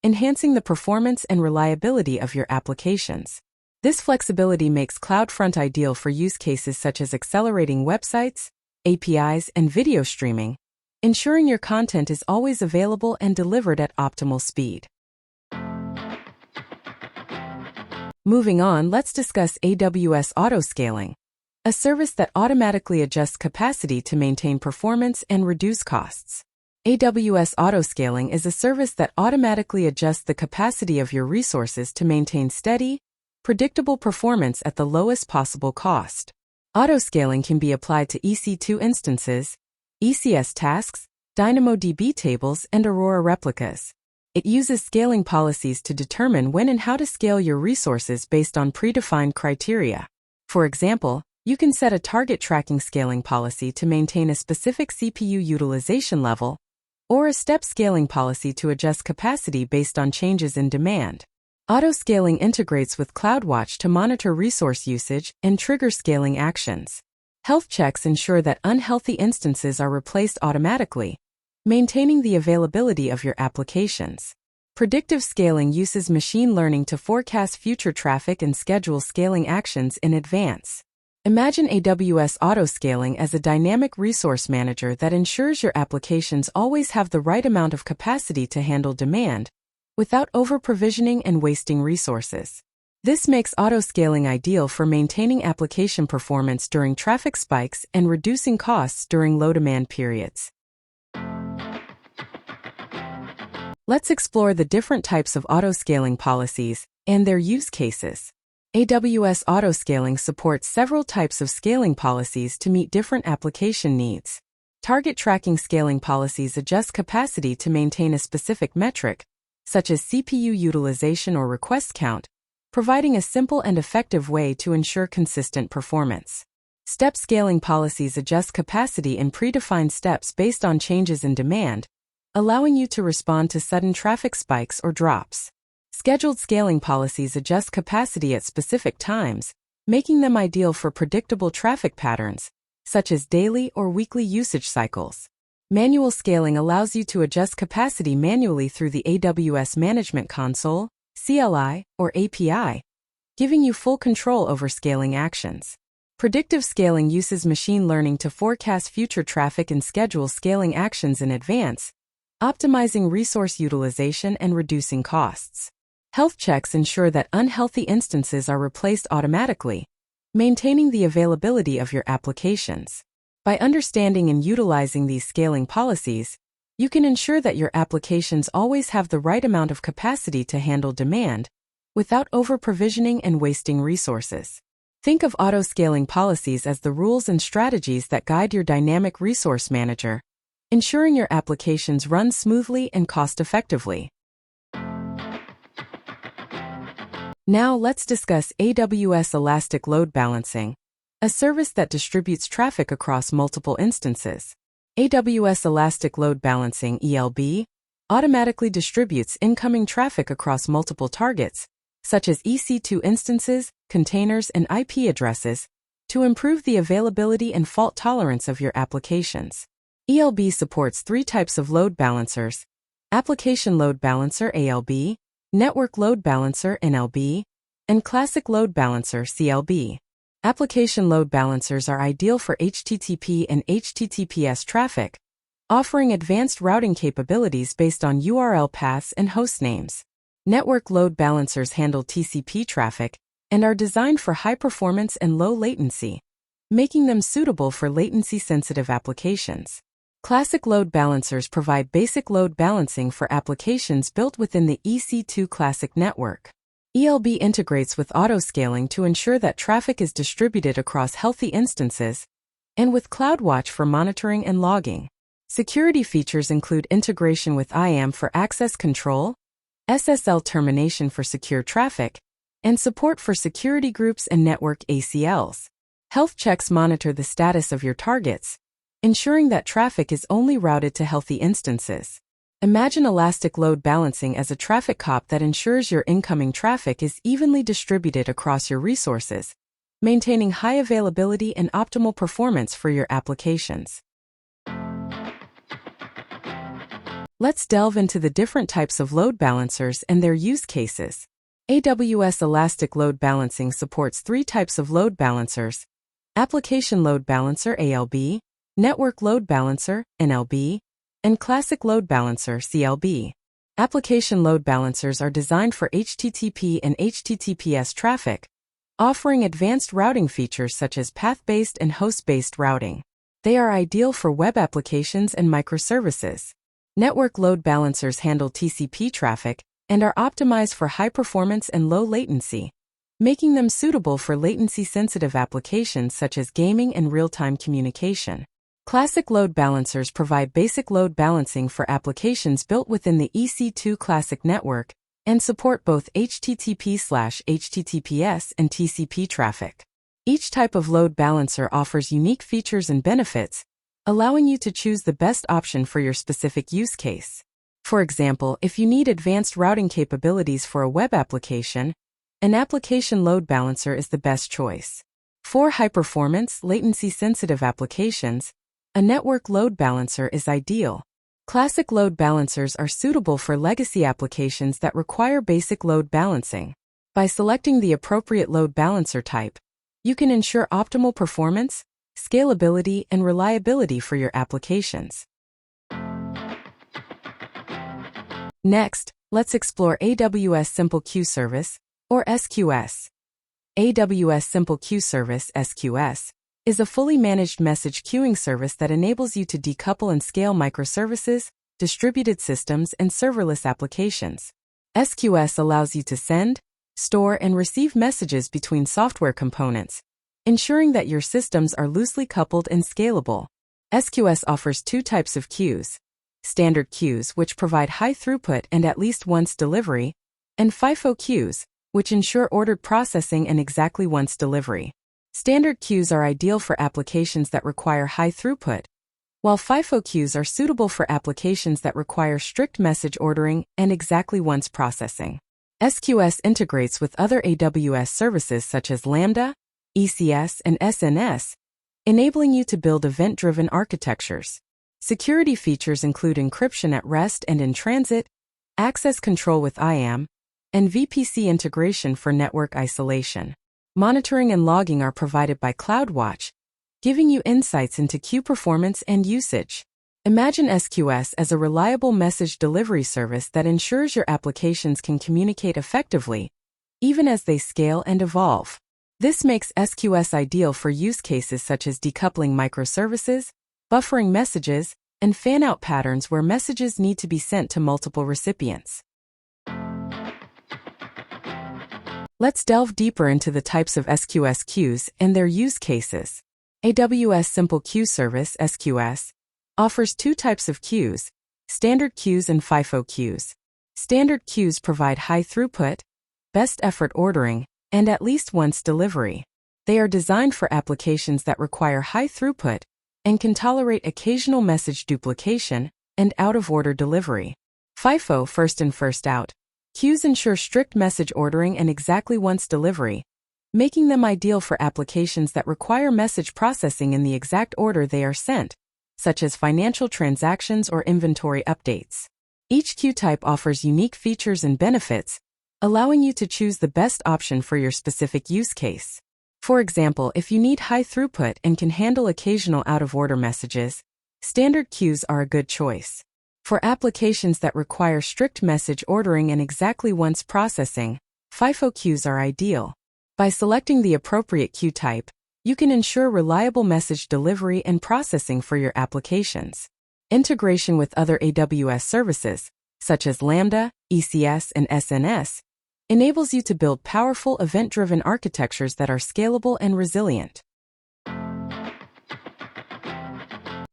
enhancing the performance and reliability of your applications. This flexibility makes CloudFront ideal for use cases such as accelerating websites, APIs, and video streaming, ensuring your content is always available and delivered at optimal speed. Moving on, let's discuss AWS Auto Scaling, a service that automatically adjusts capacity to maintain performance and reduce costs. AWS Auto Scaling is a service that automatically adjusts the capacity of your resources to maintain steady, predictable performance at the lowest possible cost. Auto scaling can be applied to EC2 instances, ECS tasks, Dynamo DB tables, and Aurora replicas. It uses scaling policies to determine when and how to scale your resources based on predefined criteria. For example, you can set a target tracking scaling policy to maintain a specific CPU utilization level, or a step scaling policy to adjust capacity based on changes in demand. Auto scaling integrates with CloudWatch to monitor resource usage and trigger scaling actions. Health checks ensure that unhealthy instances are replaced automatically, maintaining the availability of your applications. Predictive scaling uses machine learning to forecast future traffic and schedule scaling actions in advance. Imagine AWS Auto Scaling as a dynamic resource manager that ensures your applications always have the right amount of capacity to handle demand, without over-provisioning and wasting resources. This makes auto scaling ideal for maintaining application performance during traffic spikes and reducing costs during low-demand periods. Let's explore the different types of auto scaling policies and their use cases. AWS Auto Scaling supports several types of scaling policies to meet different application needs. Target tracking scaling policies adjust capacity to maintain a specific metric, such as CPU utilization or request count, providing a simple and effective way to ensure consistent performance. Step scaling policies adjust capacity in predefined steps based on changes in demand, allowing you to respond to sudden traffic spikes or drops. Scheduled scaling policies adjust capacity at specific times, making them ideal for predictable traffic patterns, such as daily or weekly usage cycles. Manual scaling allows you to adjust capacity manually through the AWS Management Console, CLI, or API, giving you full control over scaling actions. Predictive scaling uses machine learning to forecast future traffic and schedule scaling actions in advance, optimizing resource utilization and reducing costs. Health checks ensure that unhealthy instances are replaced automatically, maintaining the availability of your applications. By understanding and utilizing these scaling policies, you can ensure that your applications always have the right amount of capacity to handle demand, without over-provisioning and wasting resources. Think of auto-scaling policies as the rules and strategies that guide your dynamic resource manager, ensuring your applications run smoothly and cost-effectively. Now let's discuss AWS Elastic Load Balancing, a service that distributes traffic across multiple instances. AWS Elastic Load Balancing (ELB) automatically distributes incoming traffic across multiple targets, such as EC2 instances, containers, and IP addresses, to improve the availability and fault tolerance of your applications. ELB supports 3 types of load balancers: Application Load Balancer (ALB), Network Load Balancer (NLB), and Classic Load Balancer (CLB). Application load balancers are ideal for HTTP and HTTPS traffic, offering advanced routing capabilities based on URL paths and host names. Network load balancers handle TCP traffic and are designed for high performance and low latency, making them suitable for latency-sensitive applications. Classic load balancers provide basic load balancing for applications built within the EC2 Classic network. ELB integrates with auto scaling to ensure that traffic is distributed across healthy instances, and with CloudWatch for monitoring and logging. Security features include integration with IAM for access control, SSL termination for secure traffic, and support for security groups and network ACLs. Health checks monitor the status of your targets, ensuring that traffic is only routed to healthy instances. Imagine elastic load balancing as a traffic cop that ensures your incoming traffic is evenly distributed across your resources, maintaining high availability and optimal performance for your applications. Let's delve into the different types of load balancers and their use cases. AWS Elastic Load Balancing supports 3 types of load balancers: Application Load Balancer (ALB), Network Load Balancer (NLB), and Classic Load Balancer (CLB). Application load balancers are designed for HTTP and HTTPS traffic, offering advanced routing features such as path-based and host-based routing. They are ideal for web applications and microservices. Network load balancers handle TCP traffic and are optimized for high performance and low latency, making them suitable for latency-sensitive applications such as gaming and real-time communication. Classic load balancers provide basic load balancing for applications built within the EC2 Classic network and support both HTTP/HTTPS and TCP traffic. Each type of load balancer offers unique features and benefits, allowing you to choose the best option for your specific use case. For example, if you need advanced routing capabilities for a web application, an application load balancer is the best choice. For high-performance, latency-sensitive applications, a network load balancer is ideal. Classic load balancers are suitable for legacy applications that require basic load balancing. By selecting the appropriate load balancer type, you can ensure optimal performance, scalability, and reliability for your applications. Next, let's explore AWS Simple Queue Service, or SQS. AWS Simple Queue Service, SQS, is a fully managed message queuing service that enables you to decouple and scale microservices, distributed systems, and serverless applications. SQS allows you to send, store, and receive messages between software components, ensuring that your systems are loosely coupled and scalable. SQS offers 2 types of queues: standard queues, which provide high throughput and at least once delivery, and FIFO queues, which ensure ordered processing and exactly once delivery. Standard queues are ideal for applications that require high throughput, while FIFO queues are suitable for applications that require strict message ordering and exactly once processing. SQS integrates with other AWS services such as Lambda, ECS, and SNS, enabling you to build event-driven architectures. Security features include encryption at rest and in transit, access control with IAM, and VPC integration for network isolation. Monitoring and logging are provided by CloudWatch, giving you insights into queue performance and usage. Imagine SQS as a reliable message delivery service that ensures your applications can communicate effectively, even as they scale and evolve. This makes SQS ideal for use cases such as decoupling microservices, buffering messages, and fan-out patterns where messages need to be sent to multiple recipients. Let's delve deeper into the types of SQS queues and their use cases. AWS Simple Queue Service, SQS, offers 2 types of queues: standard queues and FIFO queues. Standard queues provide high throughput, best effort ordering, and at least once delivery. They are designed for applications that require high throughput and can tolerate occasional message duplication and out-of-order delivery. FIFO, first in, first out. Queues ensure strict message ordering and exactly once delivery, making them ideal for applications that require message processing in the exact order they are sent, such as financial transactions or inventory updates. Each queue type offers unique features and benefits, allowing you to choose the best option for your specific use case. For example, if you need high throughput and can handle occasional out-of-order messages, standard queues are a good choice. For applications that require strict message ordering and exactly once processing, FIFO queues are ideal. By selecting the appropriate queue type, you can ensure reliable message delivery and processing for your applications. Integration with other AWS services, such as Lambda, ECS, and SNS, enables you to build powerful event-driven architectures that are scalable and resilient.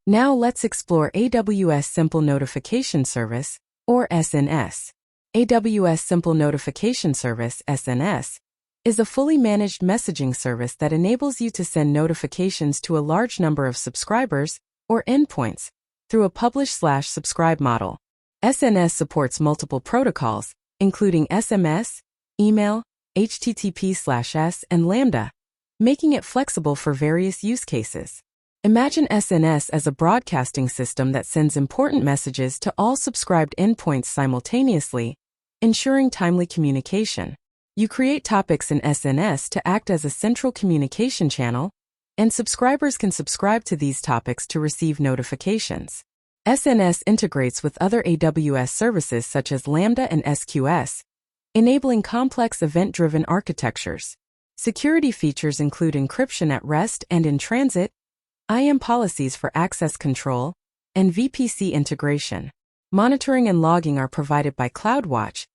Now let's explore AWS Simple Notification Service, or SNS. AWS Simple Notification Service, SNS, is a fully managed messaging service that enables you to send notifications to a large number of subscribers, or endpoints, through a publish/subscribe model. SNS supports multiple protocols, including SMS, email, HTTP/S, and Lambda, making it flexible for various use cases. Imagine SNS as a broadcasting system that sends important messages to all subscribed endpoints simultaneously, ensuring timely communication. You create topics in SNS to act as a central communication channel, and subscribers can subscribe to these topics to receive notifications. SNS integrates with other AWS services such as Lambda and SQS, enabling complex event-driven architectures. Security features include encryption at rest and in transit, IAM policies for access control, and VPC integration. Monitoring and logging are provided by CloudWatch,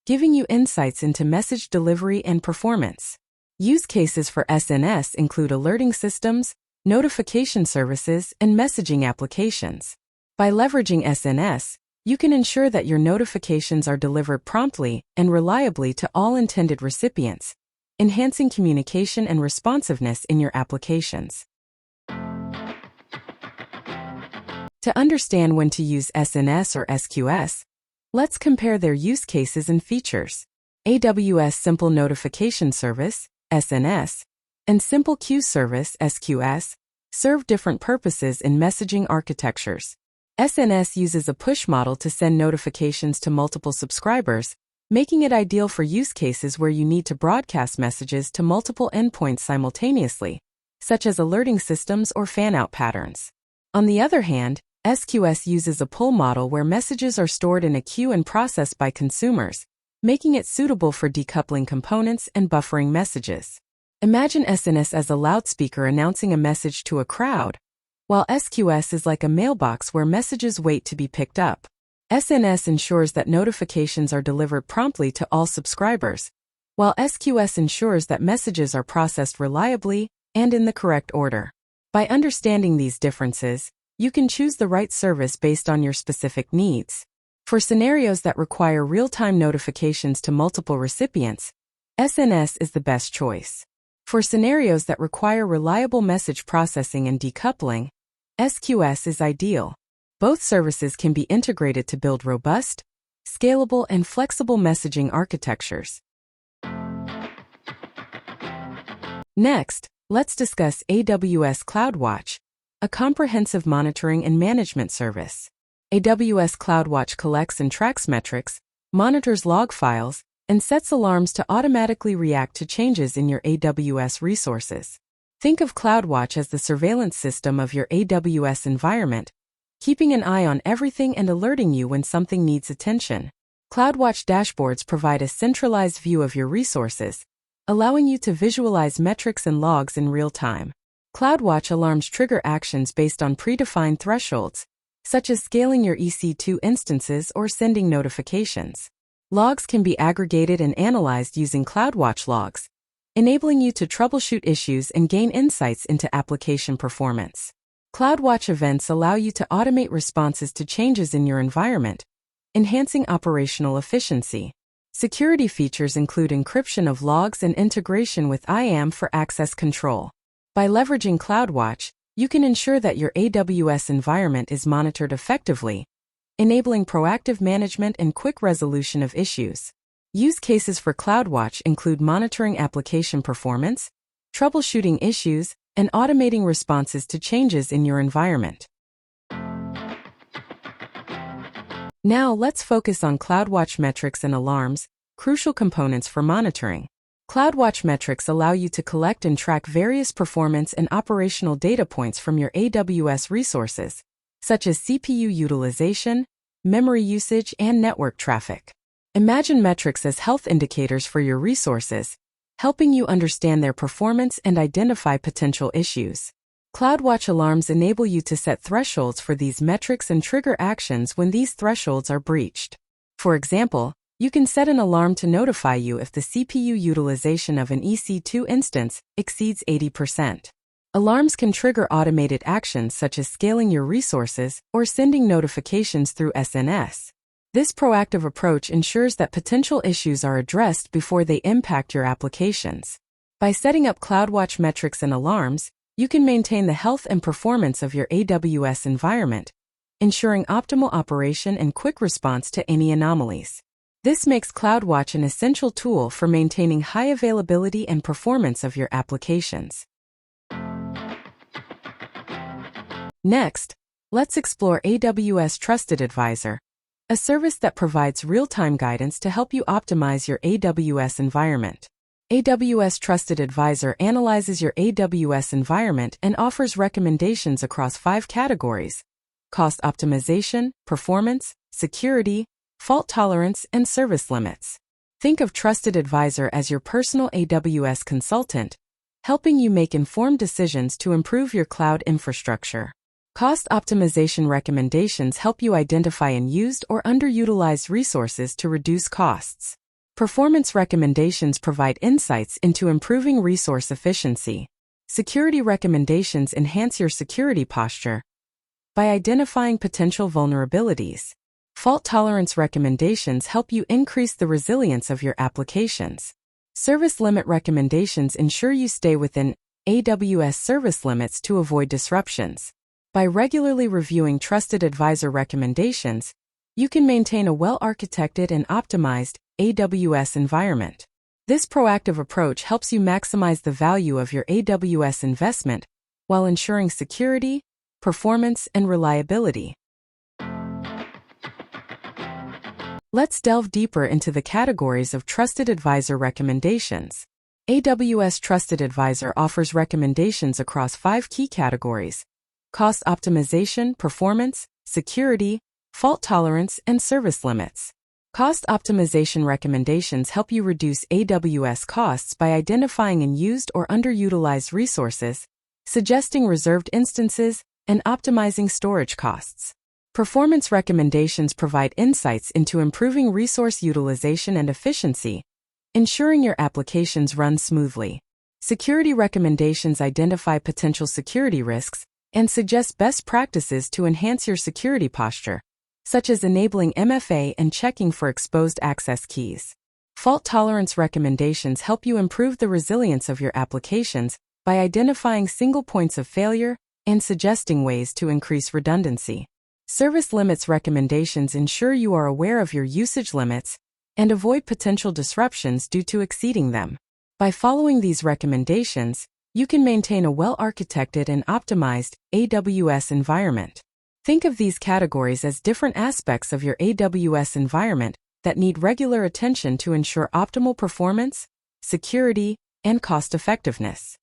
giving you insights into message delivery and performance. Use cases for SNS include alerting systems, notification services, and messaging applications. By leveraging SNS, you can ensure that your notifications are delivered promptly and reliably to all intended recipients, enhancing communication and responsiveness in your applications. To understand when to use SNS or SQS, let's compare their use cases and features. AWS Simple Notification Service, SNS, and Simple Queue Service, SQS, serve different purposes in messaging architectures. SNS uses a push model to send notifications to multiple subscribers, making it ideal for use cases where you need to broadcast messages to multiple endpoints simultaneously, such as alerting systems or fan-out patterns. On the other hand, SQS uses a pull model where messages are stored in a queue and processed by consumers, making it suitable for decoupling components and buffering messages. Imagine SNS as a loudspeaker announcing a message to a crowd, while SQS is like a mailbox where messages wait to be picked up. SNS ensures that notifications are delivered promptly to all subscribers, while SQS ensures that messages are processed reliably and in the correct order. By understanding these differences, you can choose the right service based on your specific needs. For scenarios that require real-time notifications to multiple recipients, SNS is the best choice. For scenarios that require reliable message processing and decoupling, SQS is ideal. Both services can be integrated to build robust, scalable, and flexible messaging architectures. Next, let's discuss AWS CloudWatch, a comprehensive monitoring and management service. AWS CloudWatch collects and tracks metrics, monitors log files, and sets alarms to automatically react to changes in your AWS resources. Think of CloudWatch as the surveillance system of your AWS environment, keeping an eye on everything and alerting you when something needs attention. CloudWatch dashboards provide a centralized view of your resources, allowing you to visualize metrics and logs in real time. CloudWatch alarms trigger actions based on predefined thresholds, such as scaling your EC2 instances or sending notifications. Logs can be aggregated and analyzed using CloudWatch logs, enabling you to troubleshoot issues and gain insights into application performance. CloudWatch events allow you to automate responses to changes in your environment, enhancing operational efficiency. Security features include encryption of logs and integration with IAM for access control. By leveraging CloudWatch, you can ensure that your AWS environment is monitored effectively, enabling proactive management and quick resolution of issues. Use cases for CloudWatch include monitoring application performance, troubleshooting issues, and automating responses to changes in your environment. Now let's focus on CloudWatch metrics and alarms, crucial components for monitoring. CloudWatch metrics allow you to collect and track various performance and operational data points from your AWS resources, such as CPU utilization, memory usage, and network traffic. Imagine metrics as health indicators for your resources, helping you understand their performance and identify potential issues. CloudWatch alarms enable you to set thresholds for these metrics and trigger actions when these thresholds are breached. For example, you can set an alarm to notify you if the CPU utilization of an EC2 instance exceeds 80%. Alarms can trigger automated actions such as scaling your resources or sending notifications through SNS. This proactive approach ensures that potential issues are addressed before they impact your applications. By setting up CloudWatch metrics and alarms, you can maintain the health and performance of your AWS environment, ensuring optimal operation and quick response to any anomalies. This makes CloudWatch an essential tool for maintaining high availability and performance of your applications. Next, let's explore AWS Trusted Advisor, a service that provides real-time guidance to help you optimize your AWS environment. AWS Trusted Advisor analyzes your AWS environment and offers recommendations across 5 categories: cost optimization, performance, security, fault tolerance, and service limits. Think of Trusted Advisor as your personal AWS consultant, helping you make informed decisions to improve your cloud infrastructure. Cost optimization recommendations help you identify unused or underutilized resources to reduce costs. Performance recommendations provide insights into improving resource efficiency. Security recommendations enhance your security posture by identifying potential vulnerabilities. Fault tolerance recommendations help you increase the resilience of your applications. Service limit recommendations ensure you stay within AWS service limits to avoid disruptions. By regularly reviewing Trusted Advisor recommendations, you can maintain a well-architected and optimized AWS environment. This proactive approach helps you maximize the value of your AWS investment while ensuring security, performance, and reliability. Let's delve deeper into the categories of Trusted Advisor recommendations. AWS Trusted Advisor offers recommendations across 5 key categories: cost optimization, performance, security, fault tolerance, and service limits. Cost optimization recommendations help you reduce AWS costs by identifying unused or underutilized resources, suggesting reserved instances, and optimizing storage costs. Performance recommendations provide insights into improving resource utilization and efficiency, ensuring your applications run smoothly. Security recommendations identify potential security risks and suggest best practices to enhance your security posture, such as enabling MFA and checking for exposed access keys. Fault tolerance recommendations help you improve the resilience of your applications by identifying single points of failure and suggesting ways to increase redundancy. Service limits recommendations ensure you are aware of your usage limits and avoid potential disruptions due to exceeding them. By following these recommendations, you can maintain a well-architected and optimized AWS environment. Think of these categories as different aspects of your AWS environment that need regular attention to ensure optimal performance, security, and cost-effectiveness.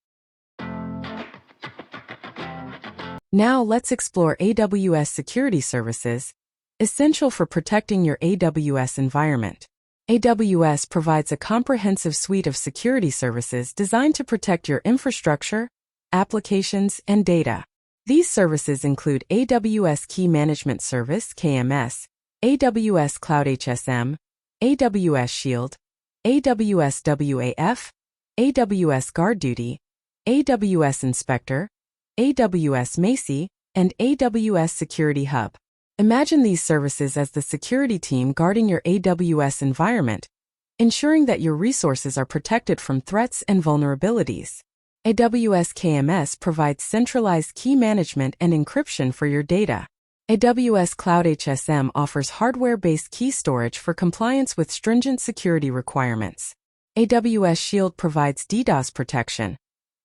Now let's explore AWS Security Services, essential for protecting your AWS environment. AWS provides a comprehensive suite of security services designed to protect your infrastructure, applications, and data. These services include AWS Key Management Service (KMS), AWS Cloud HSM, AWS Shield, AWS WAF, AWS GuardDuty, AWS Inspector, AWS Macie, and AWS Security Hub. Imagine these services as the security team guarding your AWS environment, ensuring that your resources are protected from threats and vulnerabilities. AWS KMS provides centralized key management and encryption for your data. AWS Cloud HSM offers hardware-based key storage for compliance with stringent security requirements. AWS Shield provides DDoS protection,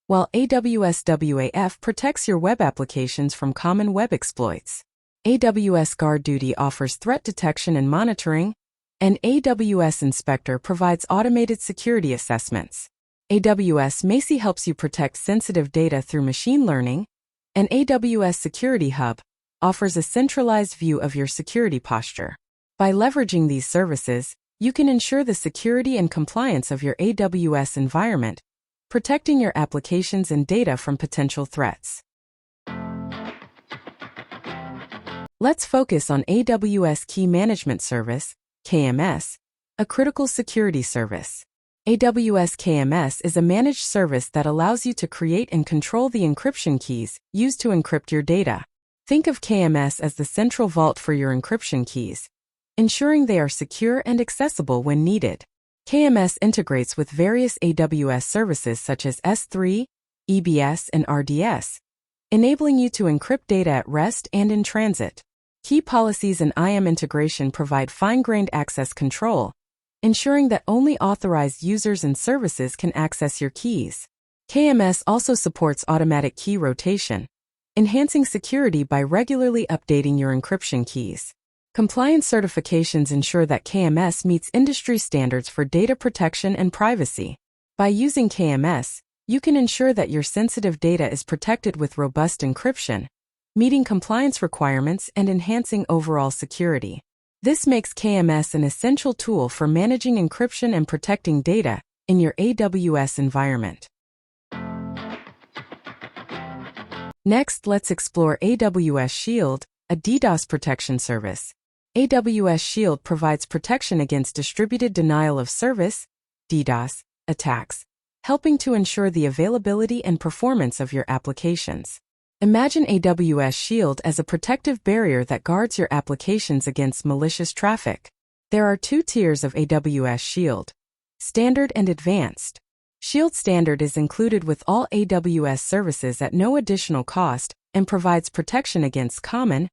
while AWS WAF protects your web applications from common web exploits. AWS GuardDuty offers threat detection and monitoring, and AWS Inspector provides automated security assessments. AWS Macie helps you protect sensitive data through machine learning, and AWS Security Hub offers a centralized view of your security posture. By leveraging these services, you can ensure the security and compliance of your AWS environment, protecting your applications and data from potential threats. Let's focus on AWS Key Management Service, KMS, a critical security service. AWS KMS is a managed service that allows you to create and control the encryption keys used to encrypt your data. Think of KMS as the central vault for your encryption keys, ensuring they are secure and accessible when needed. KMS integrates with various AWS services such as S3, EBS, and RDS, enabling you to encrypt data at rest and in transit. Key policies and IAM integration provide fine-grained access control, ensuring that only authorized users and services can access your keys. KMS also supports automatic key rotation, enhancing security by regularly updating your encryption keys. Compliance certifications ensure that KMS meets industry standards for data protection and privacy. By using KMS, you can ensure that your sensitive data is protected with robust encryption, meeting compliance requirements and enhancing overall security. This makes KMS an essential tool for managing encryption and protecting data in your AWS environment. Next, let's explore AWS Shield, a DDoS protection service. AWS Shield provides protection against distributed denial of service, DDoS, attacks, helping to ensure the availability and performance of your applications. Imagine AWS Shield as a protective barrier that guards your applications against malicious traffic. There are two tiers of AWS Shield: Standard and Advanced. Shield Standard is included with all AWS services at no additional cost and provides protection against common,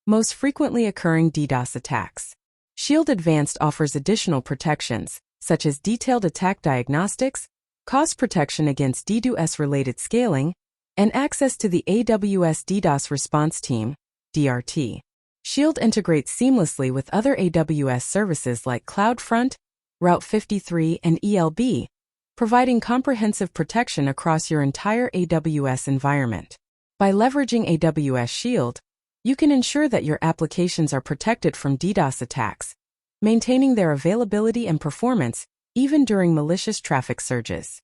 most frequently occurring DDoS attacks. Shield Advanced offers additional protections, such as detailed attack diagnostics, cost protection against DDoS-related scaling, and access to the AWS DDoS Response Team, DRT. Shield integrates seamlessly with other AWS services like CloudFront, Route 53, and ELB, providing comprehensive protection across your entire AWS environment. By leveraging AWS Shield, you can ensure that your applications are protected from DDoS attacks, maintaining their availability and performance even during malicious traffic surges.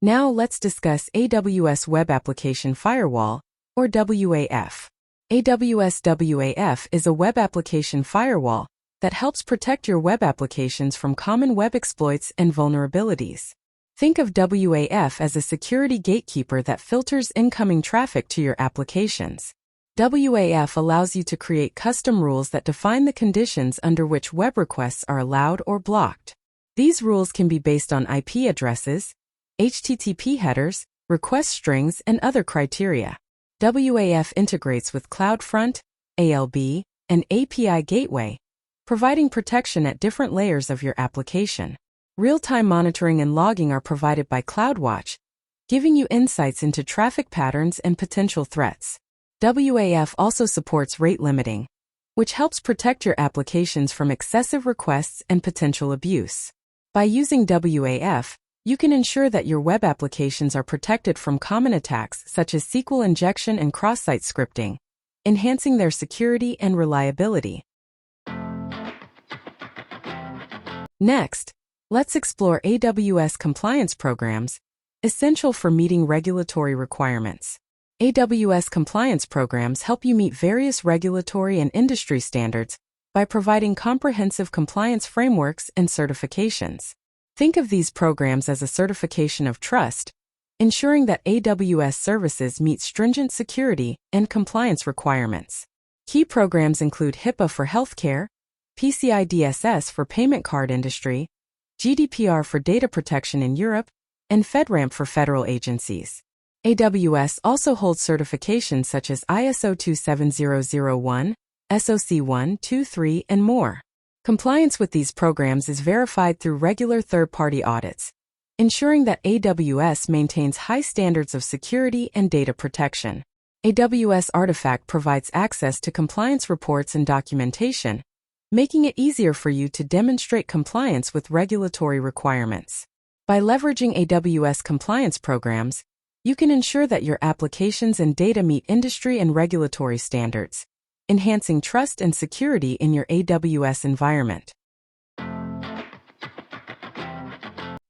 Now let's discuss AWS Web Application Firewall, or WAF. AWS WAF is a web application firewall that helps protect your web applications from common web exploits and vulnerabilities. Think of WAF as a security gatekeeper that filters incoming traffic to your applications. WAF allows you to create custom rules that define the conditions under which web requests are allowed or blocked. These rules can be based on IP addresses, HTTP headers, request strings, and other criteria. WAF integrates with CloudFront, ALB, and API Gateway, providing protection at different layers of your application. Real-time monitoring and logging are provided by CloudWatch, giving you insights into traffic patterns and potential threats. WAF also supports rate limiting, which helps protect your applications from excessive requests and potential abuse. By using WAF, you can ensure that your web applications are protected from common attacks such as SQL injection and cross-site scripting, enhancing their security and reliability. Next, let's explore AWS Compliance Programs, essential for meeting regulatory requirements. AWS Compliance Programs help you meet various regulatory and industry standards by providing comprehensive compliance frameworks and certifications. Think of these programs as a certification of trust, ensuring that AWS services meet stringent security and compliance requirements. Key programs include HIPAA for healthcare, PCI DSS for payment card industry, GDPR for data protection in Europe, and FedRAMP for federal agencies. AWS also holds certifications such as ISO 27001, SOC 1, 2, 3, and more. Compliance with these programs is verified through regular third-party audits, ensuring that AWS maintains high standards of security and data protection. AWS Artifact provides access to compliance reports and documentation, making it easier for you to demonstrate compliance with regulatory requirements. By leveraging AWS compliance programs, you can ensure that your applications and data meet industry and regulatory standards, enhancing trust and security in your AWS environment.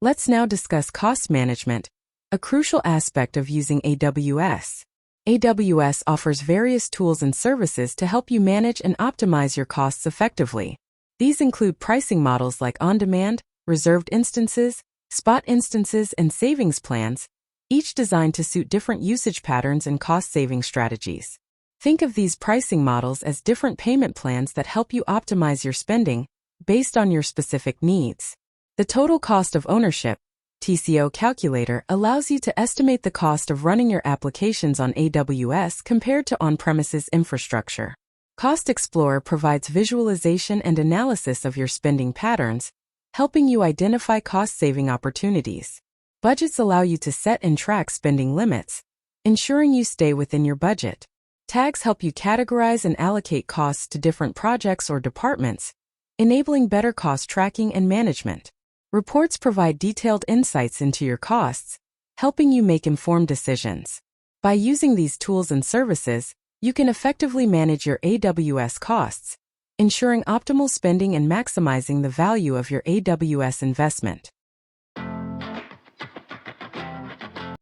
Let's now discuss cost management, a crucial aspect of using AWS. AWS offers various tools and services to help you manage and optimize your costs effectively. These include pricing models like on-demand, reserved instances, spot instances, and savings plans, each designed to suit different usage patterns and cost-saving strategies. Think of these pricing models as different payment plans that help you optimize your spending based on your specific needs. The total cost of ownership (TCO) calculator allows you to estimate the cost of running your applications on AWS compared to on-premises infrastructure. Cost Explorer provides visualization and analysis of your spending patterns, helping you identify cost-saving opportunities. Budgets allow you to set and track spending limits, ensuring you stay within your budget. Tags help you categorize and allocate costs to different projects or departments, enabling better cost tracking and management. Reports provide detailed insights into your costs, helping you make informed decisions. By using these tools and services, you can effectively manage your AWS costs, ensuring optimal spending and maximizing the value of your AWS investment.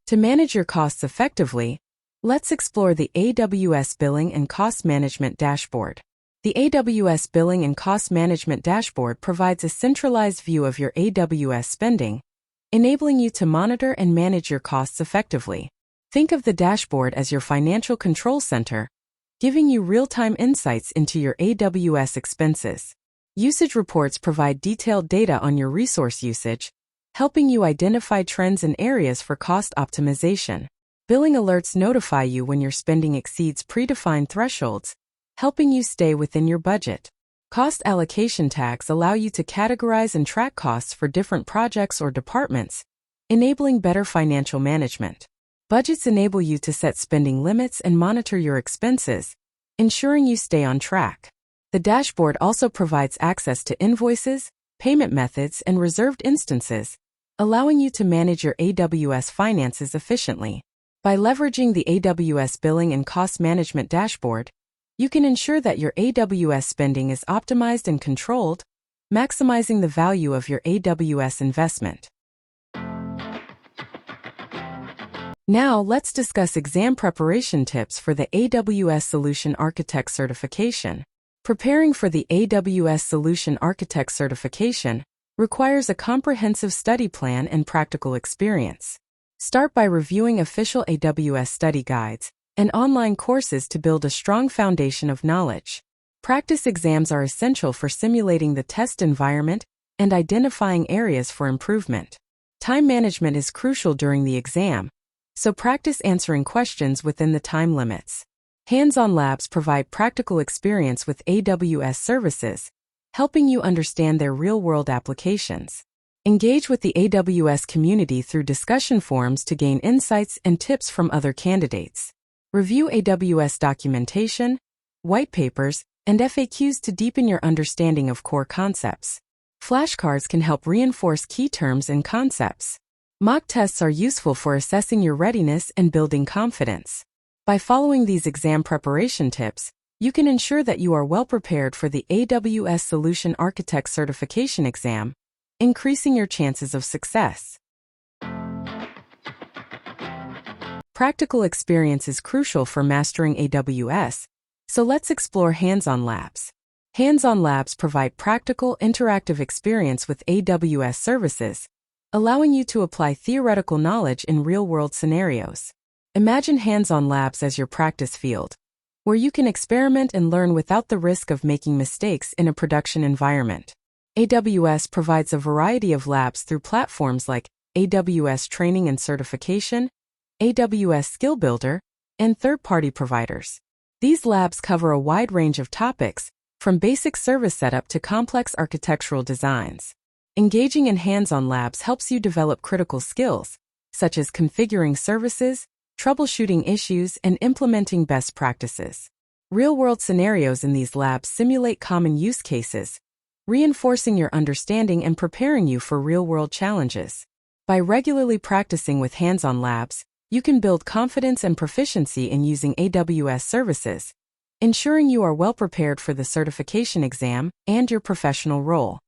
To manage your costs effectively, let's explore the AWS Billing and Cost Management Dashboard. The AWS Billing and Cost Management Dashboard provides a centralized view of your AWS spending, enabling you to monitor and manage your costs effectively. Think of the dashboard as your financial control center, giving you real-time insights into your AWS expenses. Usage reports provide detailed data on your resource usage, helping you identify trends and areas for cost optimization. Billing alerts notify you when your spending exceeds predefined thresholds, helping you stay within your budget. Cost allocation tags allow you to categorize and track costs for different projects or departments, enabling better financial management. Budgets enable you to set spending limits and monitor your expenses, ensuring you stay on track. The dashboard also provides access to invoices, payment methods, and reserved instances, allowing you to manage your AWS finances efficiently. By leveraging the AWS Billing and Cost Management Dashboard, you can ensure that your AWS spending is optimized and controlled, maximizing the value of your AWS investment. Now, let's discuss exam preparation tips for the AWS Solution Architect certification. Preparing for the AWS Solution Architect certification requires a comprehensive study plan and practical experience. Start by reviewing official AWS study guides and online courses to build a strong foundation of knowledge. Practice exams are essential for simulating the test environment and identifying areas for improvement. Time management is crucial during the exam, so practice answering questions within the time limits. Hands-on labs provide practical experience with AWS services, helping you understand their real-world applications. Engage with the AWS community through discussion forums to gain insights and tips from other candidates. Review AWS documentation, white papers, and FAQs to deepen your understanding of core concepts. Flashcards can help reinforce key terms and concepts. Mock tests are useful for assessing your readiness and building confidence. By following these exam preparation tips, you can ensure that you are well prepared for the AWS Solution Architect certification exam, increasing your chances of success. Practical experience is crucial for mastering AWS, so let's explore hands-on labs. Hands-on labs provide practical, interactive experience with AWS services, allowing you to apply theoretical knowledge in real-world scenarios. Imagine hands-on labs as your practice field, where you can experiment and learn without the risk of making mistakes in a production environment. AWS provides a variety of labs through platforms like AWS Training and Certification, AWS Skill Builder, and third-party providers. These labs cover a wide range of topics, from basic service setup to complex architectural designs. Engaging in hands-on labs helps you develop critical skills, such as configuring services, troubleshooting issues, and implementing best practices. Real-world scenarios in these labs simulate common use cases, reinforcing your understanding and preparing you for real-world challenges. By regularly practicing with hands-on labs, you can build confidence and proficiency in using AWS services, ensuring you are well prepared for the certification exam and your professional role.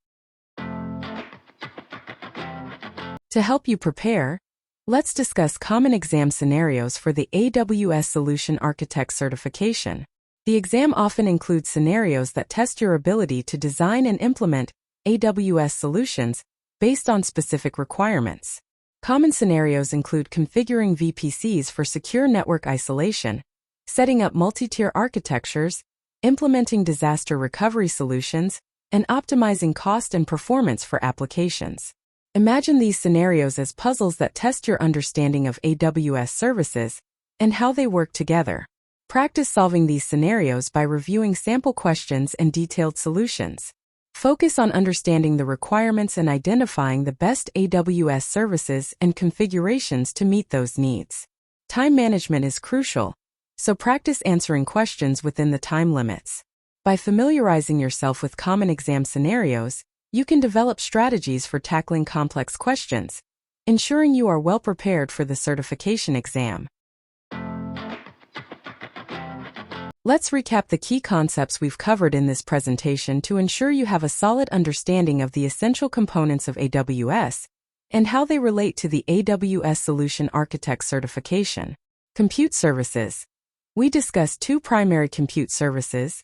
To help you prepare, let's discuss common exam scenarios for the AWS Solution Architect certification. The exam often includes scenarios that test your ability to design and implement AWS solutions based on specific requirements. Common scenarios include configuring VPCs for secure network isolation, setting up multi-tier architectures, implementing disaster recovery solutions, and optimizing cost and performance for applications. Imagine these scenarios as puzzles that test your understanding of AWS services and how they work together. Practice solving these scenarios by reviewing sample questions and detailed solutions. Focus on understanding the requirements and identifying the best AWS services and configurations to meet those needs. Time management is crucial, so practice answering questions within the time limits. By familiarizing yourself with common exam scenarios, you can develop strategies for tackling complex questions, ensuring you are well prepared for the certification exam. Let's recap the key concepts we've covered in this presentation to ensure you have a solid understanding of the essential components of AWS and how they relate to the AWS Solution Architect certification. Compute services. We discussed two primary compute services,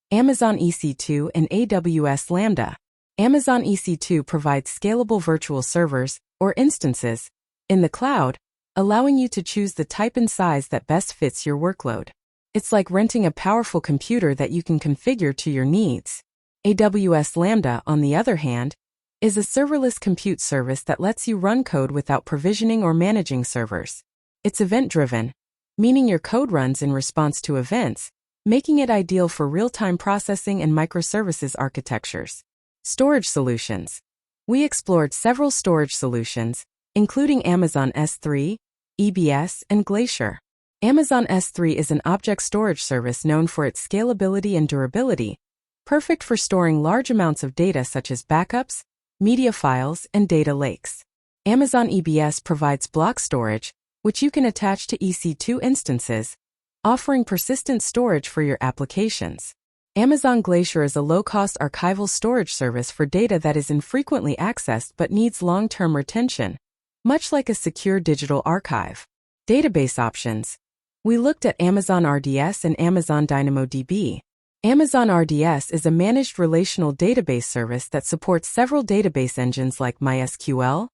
Amazon EC2 and AWS Lambda. Amazon EC2 provides scalable virtual servers, or instances, in the cloud, allowing you to choose the type and size that best fits your workload. It's like renting a powerful computer that you can configure to your needs. AWS Lambda, on the other hand, is a serverless compute service that lets you run code without provisioning or managing servers. It's event-driven, meaning your code runs in response to events, making it ideal for real-time processing and microservices architectures. Storage solutions. We explored several storage solutions, including Amazon S3, EBS, and Glacier. Amazon S3 is an object storage service known for its scalability and durability, perfect for storing large amounts of data such as backups, media files, and data lakes. Amazon EBS provides block storage, which you can attach to EC2 instances, offering persistent storage for your applications. Amazon Glacier is a low-cost archival storage service for data that is infrequently accessed but needs long-term retention, much like a secure digital archive. Database options. We looked at Amazon RDS and Amazon Dynamo DB. Amazon RDS is a managed relational database service that supports several database engines like MySQL,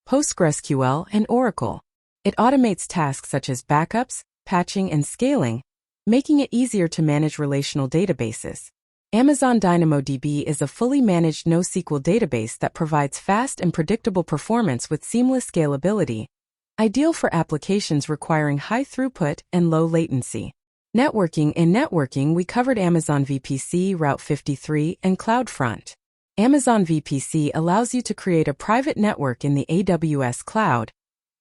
PostgreSQL, and Oracle. It automates tasks such as backups, patching, and scaling, making it easier to manage relational databases. Amazon Dynamo DB is a fully managed NoSQL database that provides fast and predictable performance with seamless scalability, ideal for applications requiring high throughput and low latency. Networking. In networking, we covered Amazon VPC, Route 53, and CloudFront. Amazon VPC allows you to create a private network in the AWS cloud,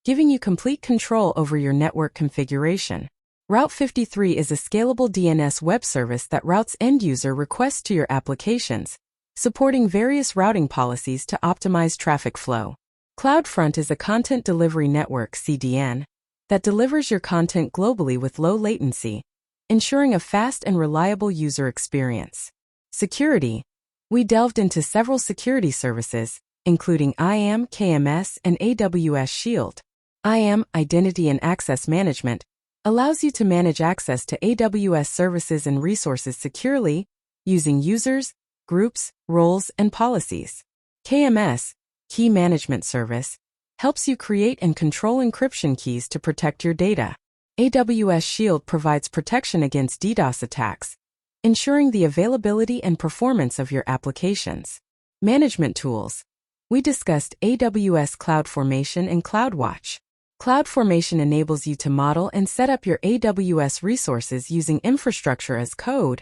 giving you complete control over your network configuration. Route 53 is a scalable DNS web service that routes end-user requests to your applications, supporting various routing policies to optimize traffic flow. CloudFront is a content delivery network (CDN) that delivers your content globally with low latency, ensuring a fast and reliable user experience. Security. We delved into several security services, including IAM, KMS, and AWS Shield. IAM, Identity and Access Management, allows you to manage access to AWS services and resources securely, using users, groups, roles, and policies. KMS, Key Management Service, helps you create and control encryption keys to protect your data. AWS Shield provides protection against DDoS attacks, ensuring the availability and performance of your applications. Management tools. We discussed AWS CloudFormation and CloudWatch. CloudFormation enables you to model and set up your AWS resources using infrastructure as code,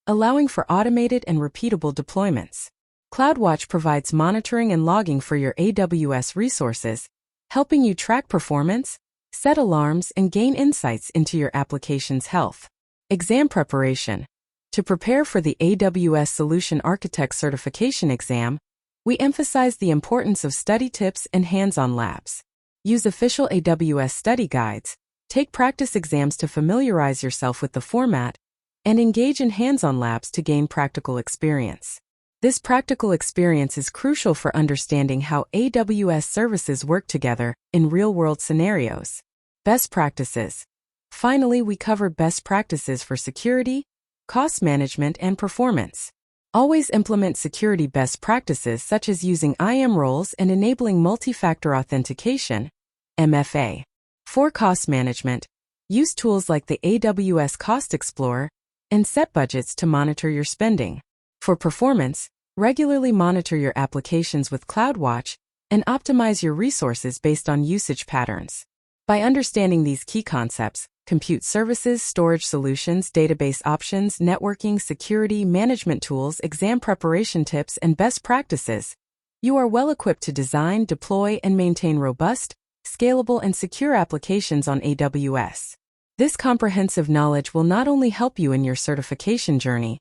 allowing for automated and repeatable deployments. CloudWatch provides monitoring and logging for your AWS resources, helping you track performance, set alarms, and gain insights into your application's health. Exam preparation. To prepare for the AWS Solution Architect certification exam, we emphasize the importance of study tips and hands-on labs. Use official AWS study guides, take practice exams to familiarize yourself with the format, and engage in hands-on labs to gain practical experience. This practical experience is crucial for understanding how AWS services work together in real-world scenarios. Best practices. Finally, we covered best practices for security, cost management, and performance. Always implement security best practices such as using IAM roles and enabling multi-factor authentication, MFA. For cost management, use tools like the AWS Cost Explorer and set budgets to monitor your spending. For performance, regularly monitor your applications with CloudWatch and optimize your resources based on usage patterns. By understanding these key concepts, compute services, storage solutions, database options, networking, security, management tools, exam preparation tips, and best practices, you are well equipped to design, deploy, and maintain robust, scalable, and secure applications on AWS. This comprehensive knowledge will not only help you in your certification journey,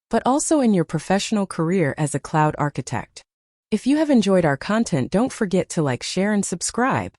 but also in your professional career as a cloud architect. If you have enjoyed our content, don't forget to like, share, and subscribe.